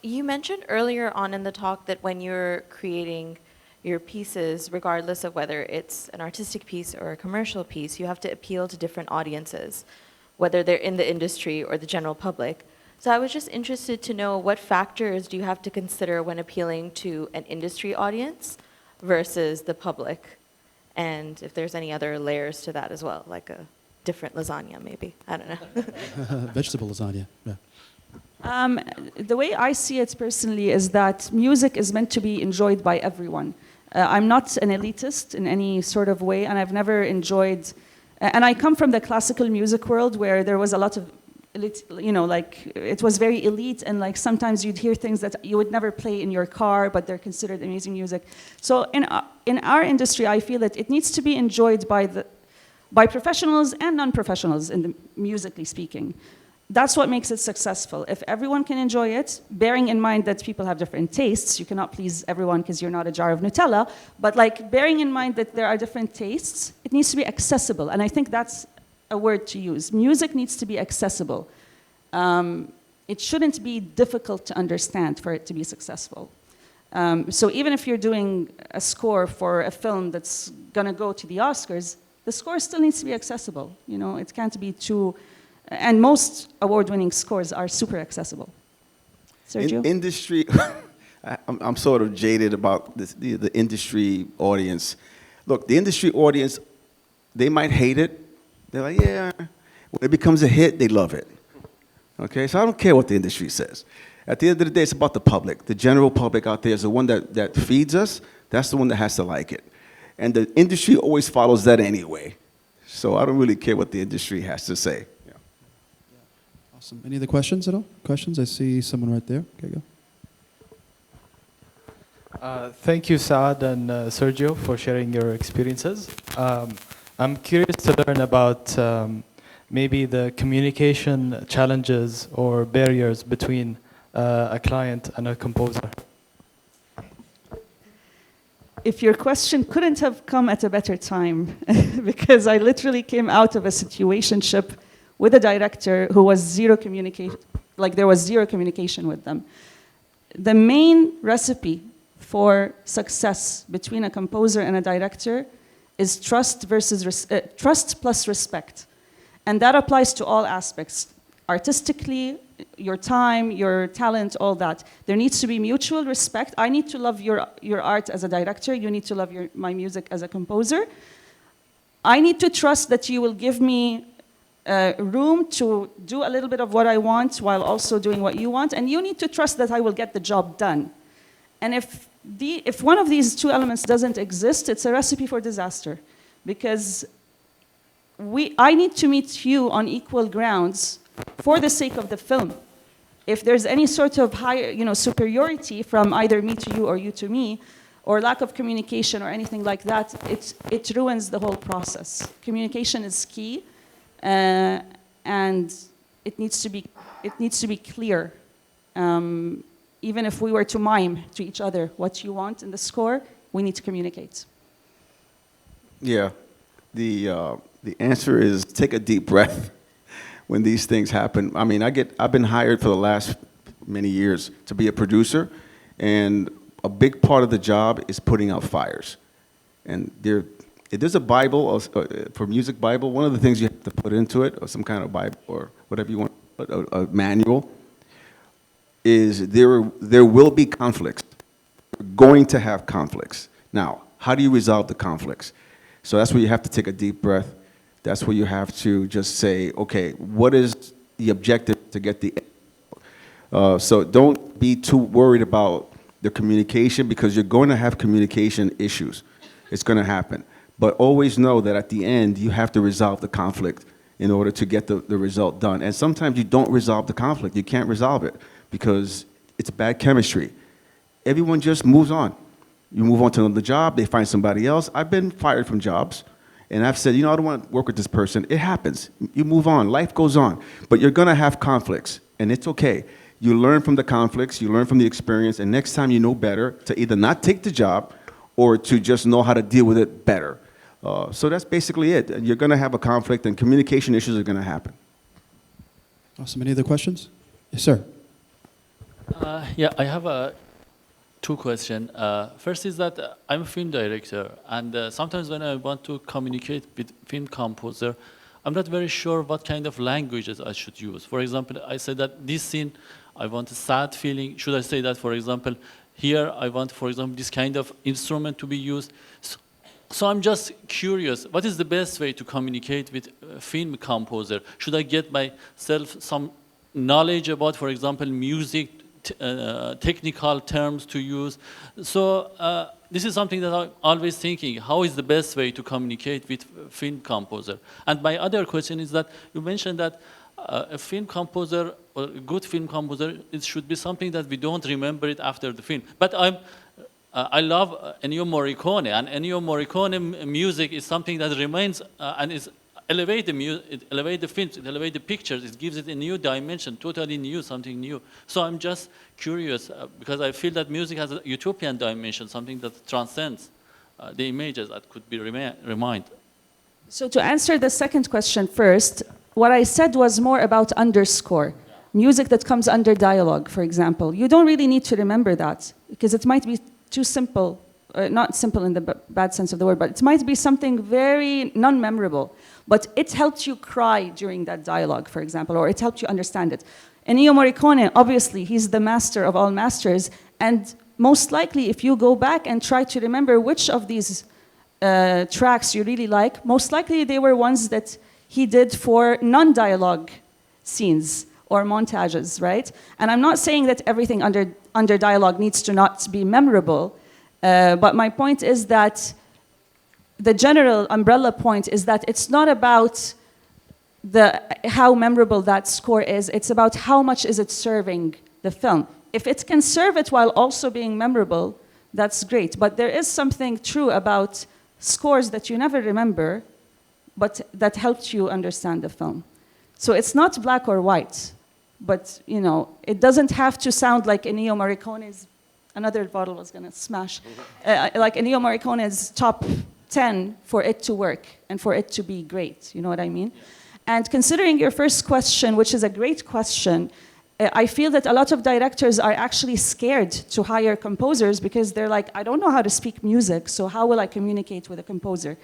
You mentioned earlier on in the talk that when you're creating your pieces, regardless of whether it's an artistic piece or a commercial piece, you have to appeal to different audiences, whether they're in the industry or the general public. So I was just interested to know, what factors do you have to consider when appealing to an industry audience versus the public? And if there's any other layers to that as well, like a different lasagna maybe, I don't know. Vegetable lasagna, yeah. The way I see it personally is that music is meant to be enjoyed by everyone. I'm not an elitist in any sort of way, and I've never enjoyed, and I come from the classical music world where there was a lot of, you know, like it was very elite, and like sometimes you'd hear things that you would never play in your car, but they're considered amazing music. So in our industry, I feel that it needs to be enjoyed by professionals and non-professionals, musically speaking. That's what makes it successful. If everyone can enjoy it, bearing in mind that people have different tastes, you cannot please everyone because you're not a jar of Nutella, but like bearing in mind that there are different tastes, it needs to be accessible. And I think that's a word to use. Music needs to be accessible. It shouldn't be difficult to understand for it to be successful. So even if you're doing a score for a film that's gonna go to the Oscars, the score still needs to be accessible. You know, it can't be too. And most award-winning scores are super accessible. Sergio? Industry, I'm sort of jaded about this, the industry audience. Look, the industry audience, they might hate it. They're like, yeah. When it becomes a hit, they love it. Okay, so I don't care what the industry says. At the end of the day, it's about the public. The general public out there is the one that feeds us. That's the one that has to like it. And the industry always follows that anyway. So I don't really care what the industry has to say. Awesome. Any other questions at all? Questions? I see someone right there. Okay, go. Thank you, Saad and Sergio, for sharing your experiences. I'm curious to learn about maybe the communication challenges or barriers between a client and a composer. If your question couldn't have come at a better time, because I literally came out of a situationship with a director who was zero communication, like there was zero communication with them. The main recipe for success between a composer and a director is trust plus respect. And that applies to all aspects. Artistically, your time, your talent, all that. There needs to be mutual respect. I need to love your art as a director. You need to love my music as a composer. I need to trust that you will give me room to do a little bit of what I want while also doing what you want, and you need to trust that I will get the job done. And if one of these two elements doesn't exist, it's a recipe for disaster, because I need to meet you on equal grounds for the sake of the film. If there's any sort of higher, superiority from either me to you or you to me, or lack of communication or anything like that, it ruins the whole process. Communication is key. And it needs to be clear. Even if we were to mime to each other what you want in the score, we need to communicate. Yeah, the answer is take a deep breath when these things happen. I mean, I've been hired for the last many years to be a producer, and a big part of the job is putting out fires. And if there's a Bible, for music Bible, one of the things you have to put into it, or some kind of Bible, or whatever you want, a manual, is there will be conflicts. You're going to have conflicts. Now, how do you resolve the conflicts? So that's where you have to take a deep breath. That's where you have to just say, okay, what is the objective to get the end? So don't be too worried about the communication, because you're going to have communication issues. It's going to happen. But always know that at the end, you have to resolve the conflict in order to get the result done. And sometimes you don't resolve the conflict. You can't resolve it because it's bad chemistry. Everyone just moves on. You move on to another job, they find somebody else. I've been fired from jobs, and I've said, I don't want to work with this person. It happens. You move on. Life goes on. But you're going to have conflicts, and it's okay. You learn from the conflicts, you learn from the experience, and next time you know better to either not take the job or to just know how to deal with it better. So that's basically it. You're going to have a conflict, and communication issues are going to happen. Awesome. Any other questions? Yes, sir. Yeah, I have two questions. First is that I'm a film director, and sometimes when I want to communicate with film composer, I'm not very sure what kind of languages I should use. For example, I say that this scene, I want a sad feeling. Should I say that, for example, here I want, for example, this kind of instrument to be used? So I'm just curious, what is the best way to communicate with a film composer? Should I get myself some knowledge about, for example, music, technical terms to use? So this is something that I'm always thinking, how is the best way to communicate with a film composer? And my other question is that you mentioned that a film composer, or a good film composer, it should be something that we don't remember it after the film. But I love Ennio Morricone, and Ennio Morricone music is something that remains and is elevate the films, it elevates the pictures, it gives it a new dimension, totally new, something new. So I'm just curious, because I feel that music has a utopian dimension, something that transcends the images that could be remind. So to answer the second question first, what I said was more about underscore. Music that comes under dialogue, for example. You don't really need to remember that, because it might be too simple, not simple in the bad sense of the word, but it might be something very non-memorable. But it helped you cry during that dialogue, for example, or it helped you understand it. Ennio Morricone, obviously, he's the master of all masters, and most likely, if you go back and try to remember which of these tracks you really like, most likely they were ones that he did for non-dialogue scenes or montages, right? And I'm not saying that everything under dialogue needs to not be memorable, but my point is that the general umbrella point is that it's not about how memorable that score is, it's about how much is it serving the film. If it can serve it while also being memorable, that's great. But there is something true about scores that you never remember, but that helped you understand the film. So it's not black or white, but it doesn't have to sound like Ennio Morricone's, another bottle was gonna smash, like Ennio Morricone's top 10 for it to work and for it to be great, you know what I mean? Yeah. And considering your first question, which is a great question, I feel that a lot of directors are actually scared to hire composers because they're like, I don't know how to speak music, so how will I communicate with a composer?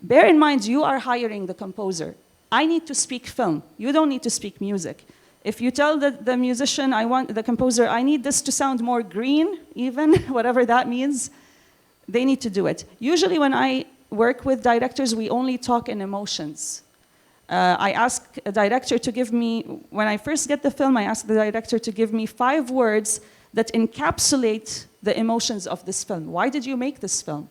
Bear in mind, you are hiring the composer. I need to speak film. You don't need to speak music. If you tell the musician, the composer, I need this to sound more green, even, whatever that means, they need to do it. Usually when I work with directors, we only talk in emotions. I ask a director to give me, when I first get the film, I ask the director to give me 5 words that encapsulate the emotions of this film. Why did you make this film?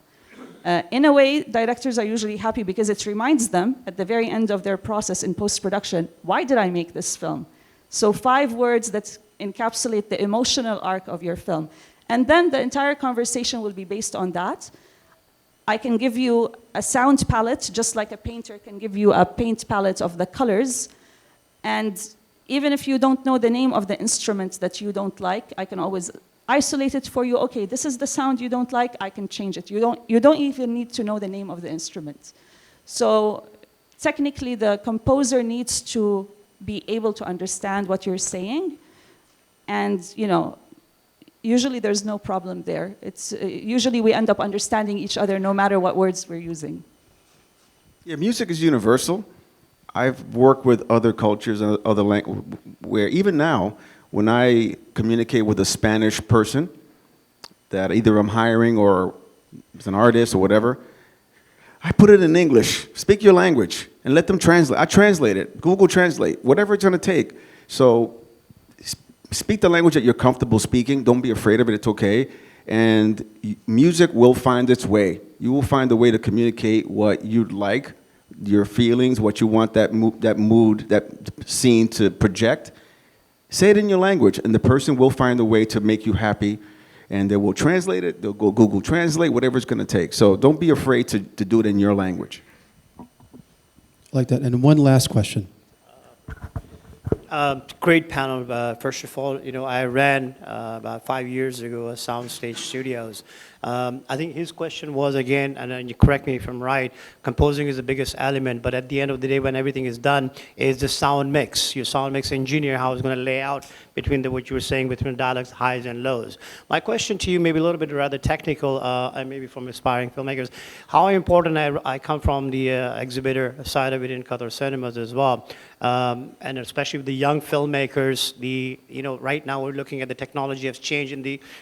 In a way, directors are usually happy because it reminds them at the very end of their process in post-production, why did I make this film? So 5 words that encapsulate the emotional arc of your film. And then the entire conversation will be based on that. I can give you a sound palette, just like a painter can give you a paint palette of the colors. And even if you don't know the name of the instrument that you don't like, I can always isolate it for you. Okay, this is the sound you don't like, I can change it. You don't even need to know the name of the instrument. So technically, the composer needs to be able to understand what you're saying. And, usually there's no problem there. Usually we end up understanding each other no matter what words we're using. Yeah, music is universal. I've worked with other cultures and other languages where even now, when I communicate with a Spanish person that either I'm hiring or is an artist or whatever, I put it in English. Speak your language and let them translate. I translate it. Google Translate, whatever it's going to take. So speak the language that you're comfortable speaking. Don't be afraid of it. It's okay. And music will find its way. You will find a way to communicate what you'd like, your feelings, what you want that mood, that scene to project. Say it in your language, and the person will find a way to make you happy. and they will translate it. They'll go Google Translate, whatever it's going to take. So don't be afraid to do it in your language. Like that. And one last question. Great panel. First of all, I ran about 5 years ago a Soundstage Studios. I think his question was, again, and you correct me if I'm right, composing is the biggest element, but at the end of the day, when everything is done, is the sound mix. Your sound mix engineer, how it's going to lay out between what you were saying, between dialogues, highs and lows. My question to you, maybe a little bit rather technical, and maybe from aspiring filmmakers, how important, I come from the exhibitor side of it in Qatar cinemas as well, and especially with the young filmmakers, right now we're looking at the technology has changed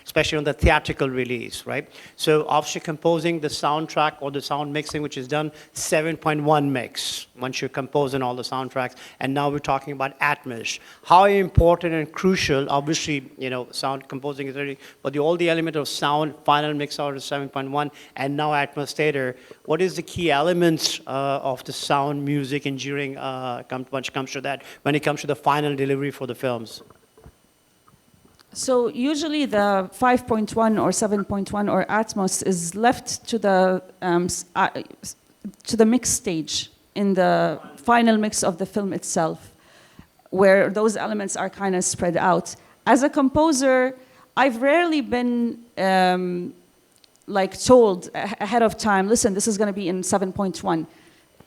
especially on the theatrical release, right? So obviously composing the soundtrack or the sound mixing, which is done 7.1 mix, once you're composing all the soundtracks, and now we're talking about Atmos. How important and crucial, obviously, sound composing is already, but all the element of sound, final mix out of 7.1, and now Atmos Theater. What is the key elements of the sound, music, engineering when it comes to that, when it comes to the final delivery for the films? So usually the 5.1 or 7.1 or Atmos is left to the mix stage in the final mix of the film itself, where those elements are kind of spread out. As a composer, I've rarely been told ahead of time, listen, this is going to be in 7.1.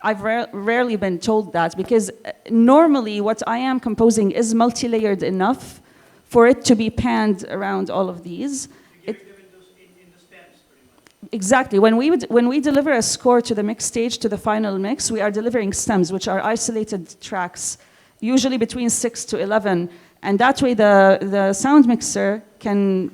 I've rarely been told that, because normally what I am composing is multi-layered enough for it to be panned around all of these. Exactly. When we deliver a score to the mix stage, to the final mix, we are delivering stems, which are isolated tracks, usually between 6 to 11. And that way the sound mixer can,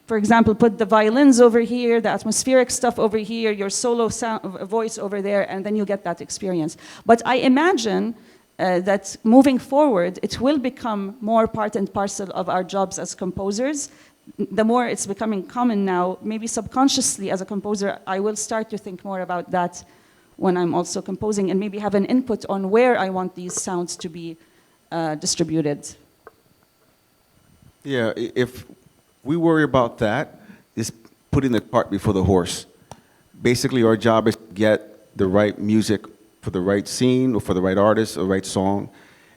for example, put the violins over here, the atmospheric stuff over here, your solo voice over there, and then you get that experience. But I imagine that moving forward, it will become more part and parcel of our jobs as composers. The more it's becoming common now, maybe subconsciously as a composer, I will start to think more about that when I'm also composing, and maybe have an input on where I want these sounds to be distributed. Yeah, if we worry about that, it's putting the cart before the horse. Basically, our job is to get the right music for the right scene, or for the right artist, or the right song.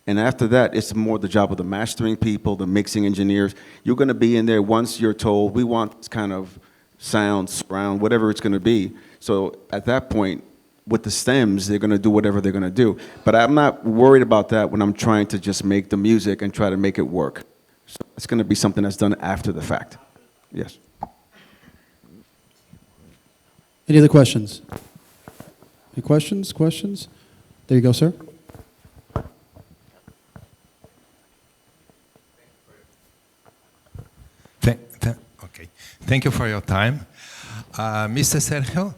And after that, it's more the job of the mastering people, the mixing engineers. You're going to be in there once you're told, we want this kind of sound, surround, whatever it's going to be. So at that point, with the stems, they're going to do whatever they're going to do. But I'm not worried about that when I'm trying to just make the music and try to make it work. So it's going to be something that's done after the fact. Yes. Any other questions? Any questions? Questions? There you go, sir. Okay. Thank you for your time. Mr. Sergio,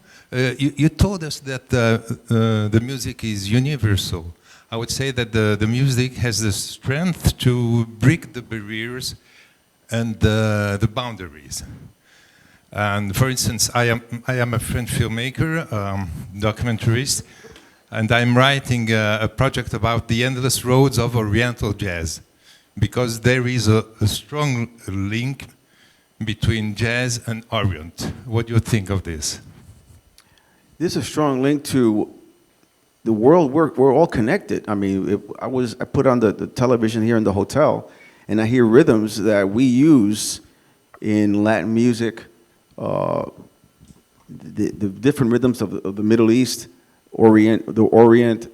you told us that the music is universal. I would say that the music has the strength to break the barriers and the boundaries. And for instance, I am a French filmmaker, documentarist, and I'm writing a project about the endless roads of Oriental jazz, because there is a strong link between jazz and Orient. What do you think of this? There's a strong link to the world. We're all connected. I mean, I put on the television here in the hotel, and I hear rhythms that we use in Latin music, the different rhythms of the Middle East, the Orient,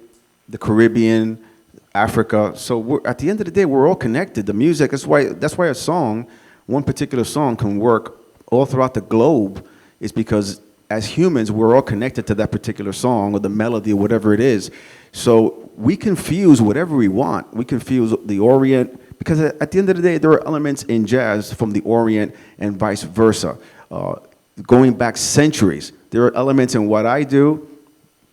the Caribbean, Africa. So at the end of the day, we're all connected. The music, that's why a song, one particular song can work all throughout the globe, is because as humans, we're all connected to that particular song or the melody or whatever it is. So we can fuse whatever we want. We can fuse the Orient, because at the end of the day, there are elements in jazz from the Orient and vice versa. Going back centuries, there are elements in what I do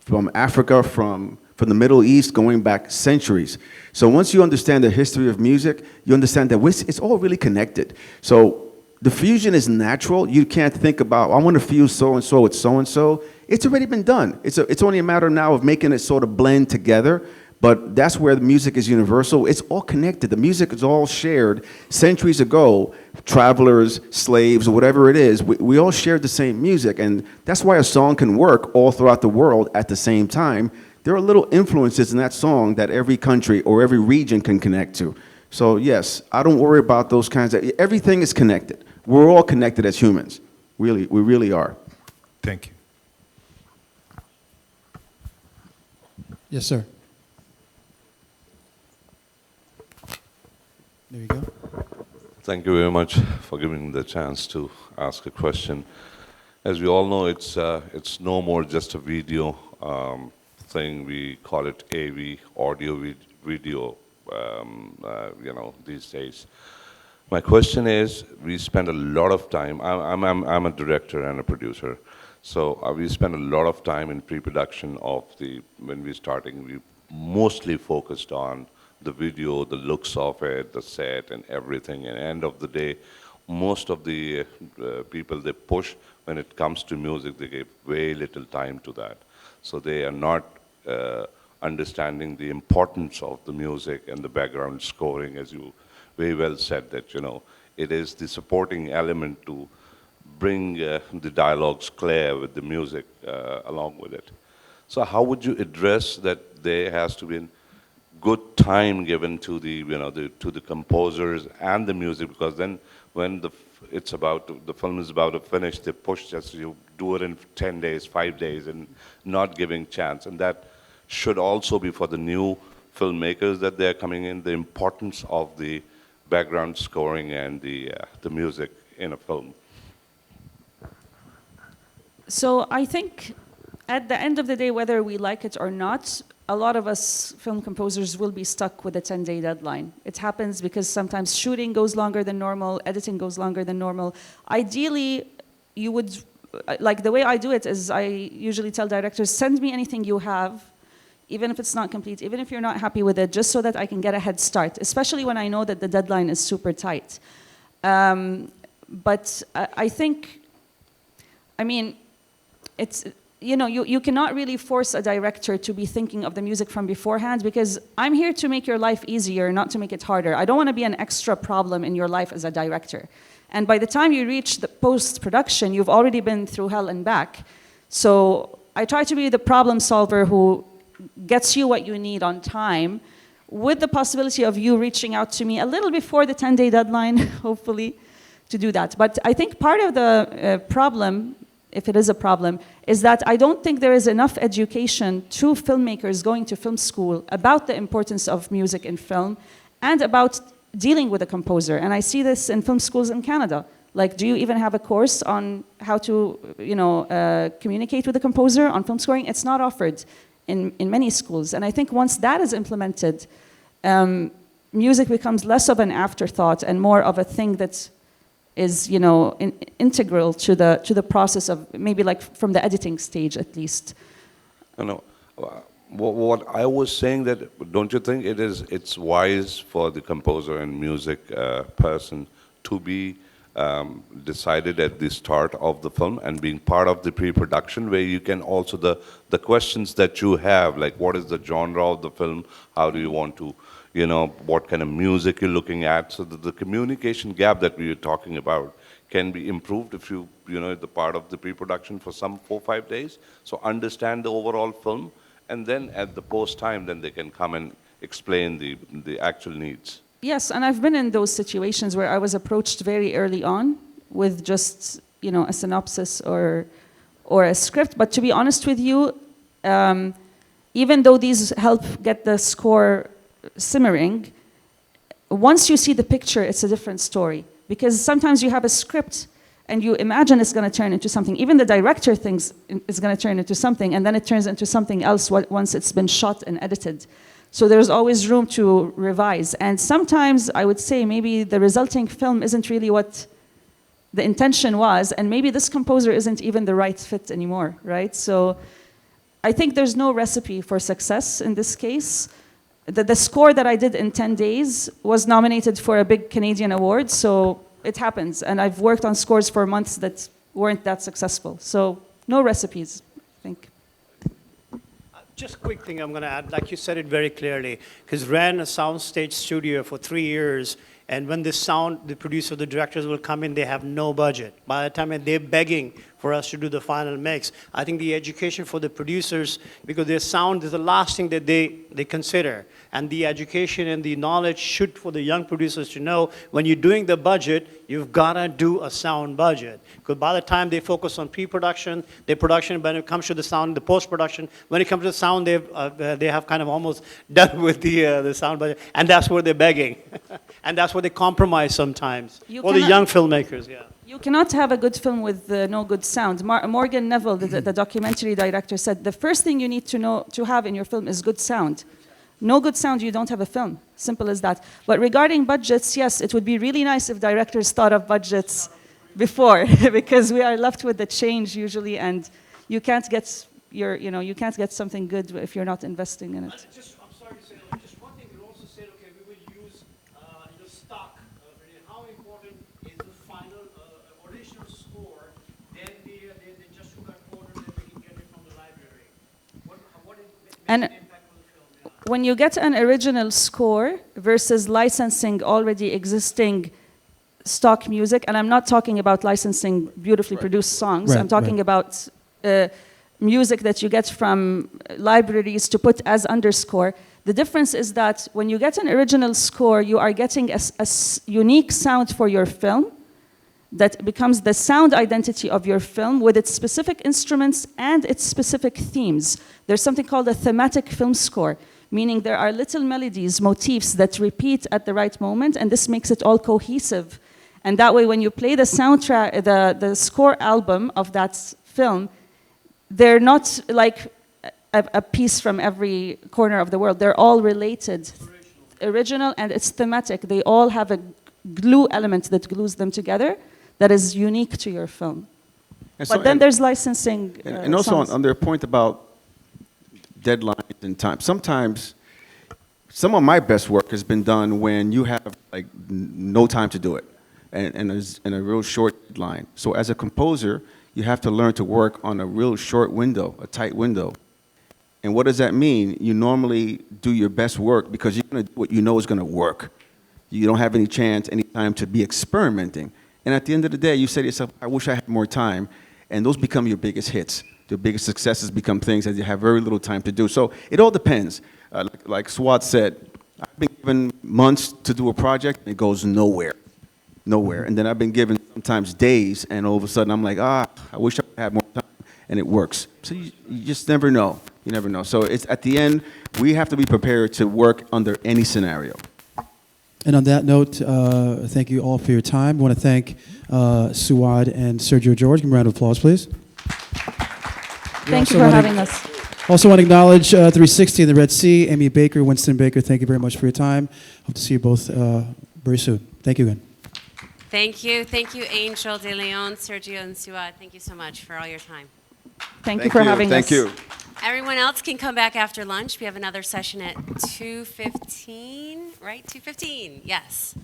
from Africa, from the Middle East, going back centuries. So once you understand the history of music, you understand that it's all really connected. So the fusion is natural. You can't think about, I want to fuse so-and-so with so-and-so. It's already been done. It's only a matter now of making it sort of blend together. But that's where the music is universal. It's all connected. The music is all shared centuries ago. Travelers, slaves, whatever it is, we all shared the same music. And that's why a song can work all throughout the world at the same time. There are little influences in that song that every country or every region can connect to. So yes, I don't worry about those kinds of, everything is connected. We're all connected as humans. Really, we really are. Thank you. Yes, sir. There you go. Thank you very much for giving me the chance to ask a question. As we all know, it's no more just a video thing. We call it AV, audio video, these days. My question is, we spend a lot of time, I'm a director and a producer, so we spend a lot of time in pre-production of when we're starting, we mostly focused on the video, the looks of it, the set and everything, and end of the day, most of the people they push when it comes to music, they give way little time to that. So they are not understanding the importance of the music and the background scoring, as you very well said, that it is the supporting element to bring the dialogues clear with the music along with it. So how would you address that there has to be good time given to the composers and the music, because then when the film is about to finish, they push just you do it in 10 days, 5 days, and not giving chance. And that should also be for the new filmmakers that they're coming in, the importance of the background scoring and the music in a film. So I think at the end of the day, whether we like it or not, a lot of us film composers will be stuck with a 10-day deadline. It happens because sometimes shooting goes longer than normal, editing goes longer than normal. Ideally, you would, like the way I do it is I usually tell directors, send me anything you have, even if it's not complete, even if you're not happy with it, just so that I can get a head start, especially when I know that the deadline is super tight. But I think, it's, you cannot really force a director to be thinking of the music from beforehand, because I'm here to make your life easier, not to make it harder. I don't want to be an extra problem in your life as a director. And by the time you reach the post-production, you've already been through hell and back. So I try to be the problem solver who gets you what you need on time, with the possibility of you reaching out to me a little before the 10-day deadline, hopefully, to do that. But I think part of the problem, if it is a problem, is that I don't think there is enough education to filmmakers going to film school about the importance of music in film and about dealing with a composer. And I see this in film schools in Canada. Like, do you even have a course on how to, communicate with a composer on film scoring? It's not offered in many schools. And I think once that is implemented, music becomes less of an afterthought and more of a thing that is, integral to the process of maybe like from the editing stage at least. No. What I was saying, that don't you think it's wise for the composer and music person to be decided at the start of the film and being part of the pre-production, where you can also the questions that you have, like what is the genre of the film, how do you want to, what kind of music you're looking at, so that the communication gap that we were talking about can be improved if you the part of the pre-production for some 4 or 5 days. So understand the overall film, and then at the post time, then they can come and explain the actual needs. Yes, and I've been in those situations where I was approached very early on with just, a synopsis or a script. But to be honest with you, even though these help get the score simmering, once you see the picture, it's a different story. Because sometimes you have a script and you imagine it's going to turn into something. Even the director thinks it's going to turn into something, and then it turns into something else once it's been shot and edited. So there's always room to revise. And sometimes I would say maybe the resulting film isn't really what the intention was, and maybe this composer isn't even the right fit anymore, right? So I think there's no recipe for success in this case. The score that I did in 10 days was nominated for a big Canadian award, so it happens. And I've worked on scores for months that weren't that successful. So no recipes, I think. Just a quick thing I'm going to add, like you said it very clearly, because ran a soundstage studio for 3 years, and when the producer, the directors will come in, they have no budget. By the time they're begging for us to do the final mix, I think the education for the producers, because their sound is the last thing that they consider. And the education and the knowledge should, for the young producers to know, when you're doing the budget, you've got to do a sound budget. Because by the time they focus on pre-production, their production, when it comes to the sound, the post-production, when it comes to the sound, they have kind of almost done with the sound budget. And that's where they're begging. And that's where they compromise sometimes. Or the young filmmakers, yeah. You cannot have a good film with no good sound. Morgan Neville, the documentary director, said the first thing you need to have in your film is good sound. No good sound, you don't have a film. Simple as that. But regarding budgets, yes, it would be really nice if directors thought of budgets before, because we are left with the change usually, and you can't get you can't get something good if you're not investing in it. I'm sorry to say, just one thing, you also said, okay, we will use stock. How important is the final original score? Then they just took a quarter that we can get it from the library. And when you get an original score versus licensing already existing stock music, and I'm not talking about licensing beautifully produced songs, I'm talking about music that you get from libraries to put as underscore. The difference is that when you get an original score, you are getting a unique sound for your film that becomes the sound identity of your film with its specific instruments and its specific themes. There's something called a thematic film score, meaning there are little melodies, motifs that repeat at the right moment, and this makes it all cohesive. And that way, when you play the soundtrack, the score album of that film, they're not like a piece from every corner of the world. They're all related. Original, and it's thematic. They all have a glue element that glues them together that is unique to your film. But then there's licensing. And also on their point about deadlines and time. Sometimes, some of my best work has been done when you have like no time to do it, and there's in a real short deadline. So as a composer, you have to learn to work on a real short window, a tight window. And what does that mean? You normally do your best work because you're going to do what you know is going to work. You don't have any chance, any time to be experimenting. And at the end of the day, you say to yourself, I wish I had more time. And those become your biggest hits. The biggest successes become things that you have very little time to do. So it all depends. Like Suad said, I've been given months to do a project, and it goes nowhere. Nowhere. And then I've been given sometimes days, and all of a sudden I'm like, I wish I had more time, and it works. So you just never know. You never know. So it's at the end, we have to be prepared to work under any scenario. And on that note, thank you all for your time. I want to thank Suad and Sergio George. Give them a round of applause, please. Thank you for having us. Also want to acknowledge 360 in the Red Sea, Amy Baker, Winston Baker. Thank you very much for your time. Hope to see you both very soon. Thank you again. Thank you. Thank you, Angel De Leon, Sergio, and Suad. Thank you so much for all your time. Thank you for having us. Thank you. Everyone else can come back after lunch. We have another session at 2:15, right? 2:15, yes.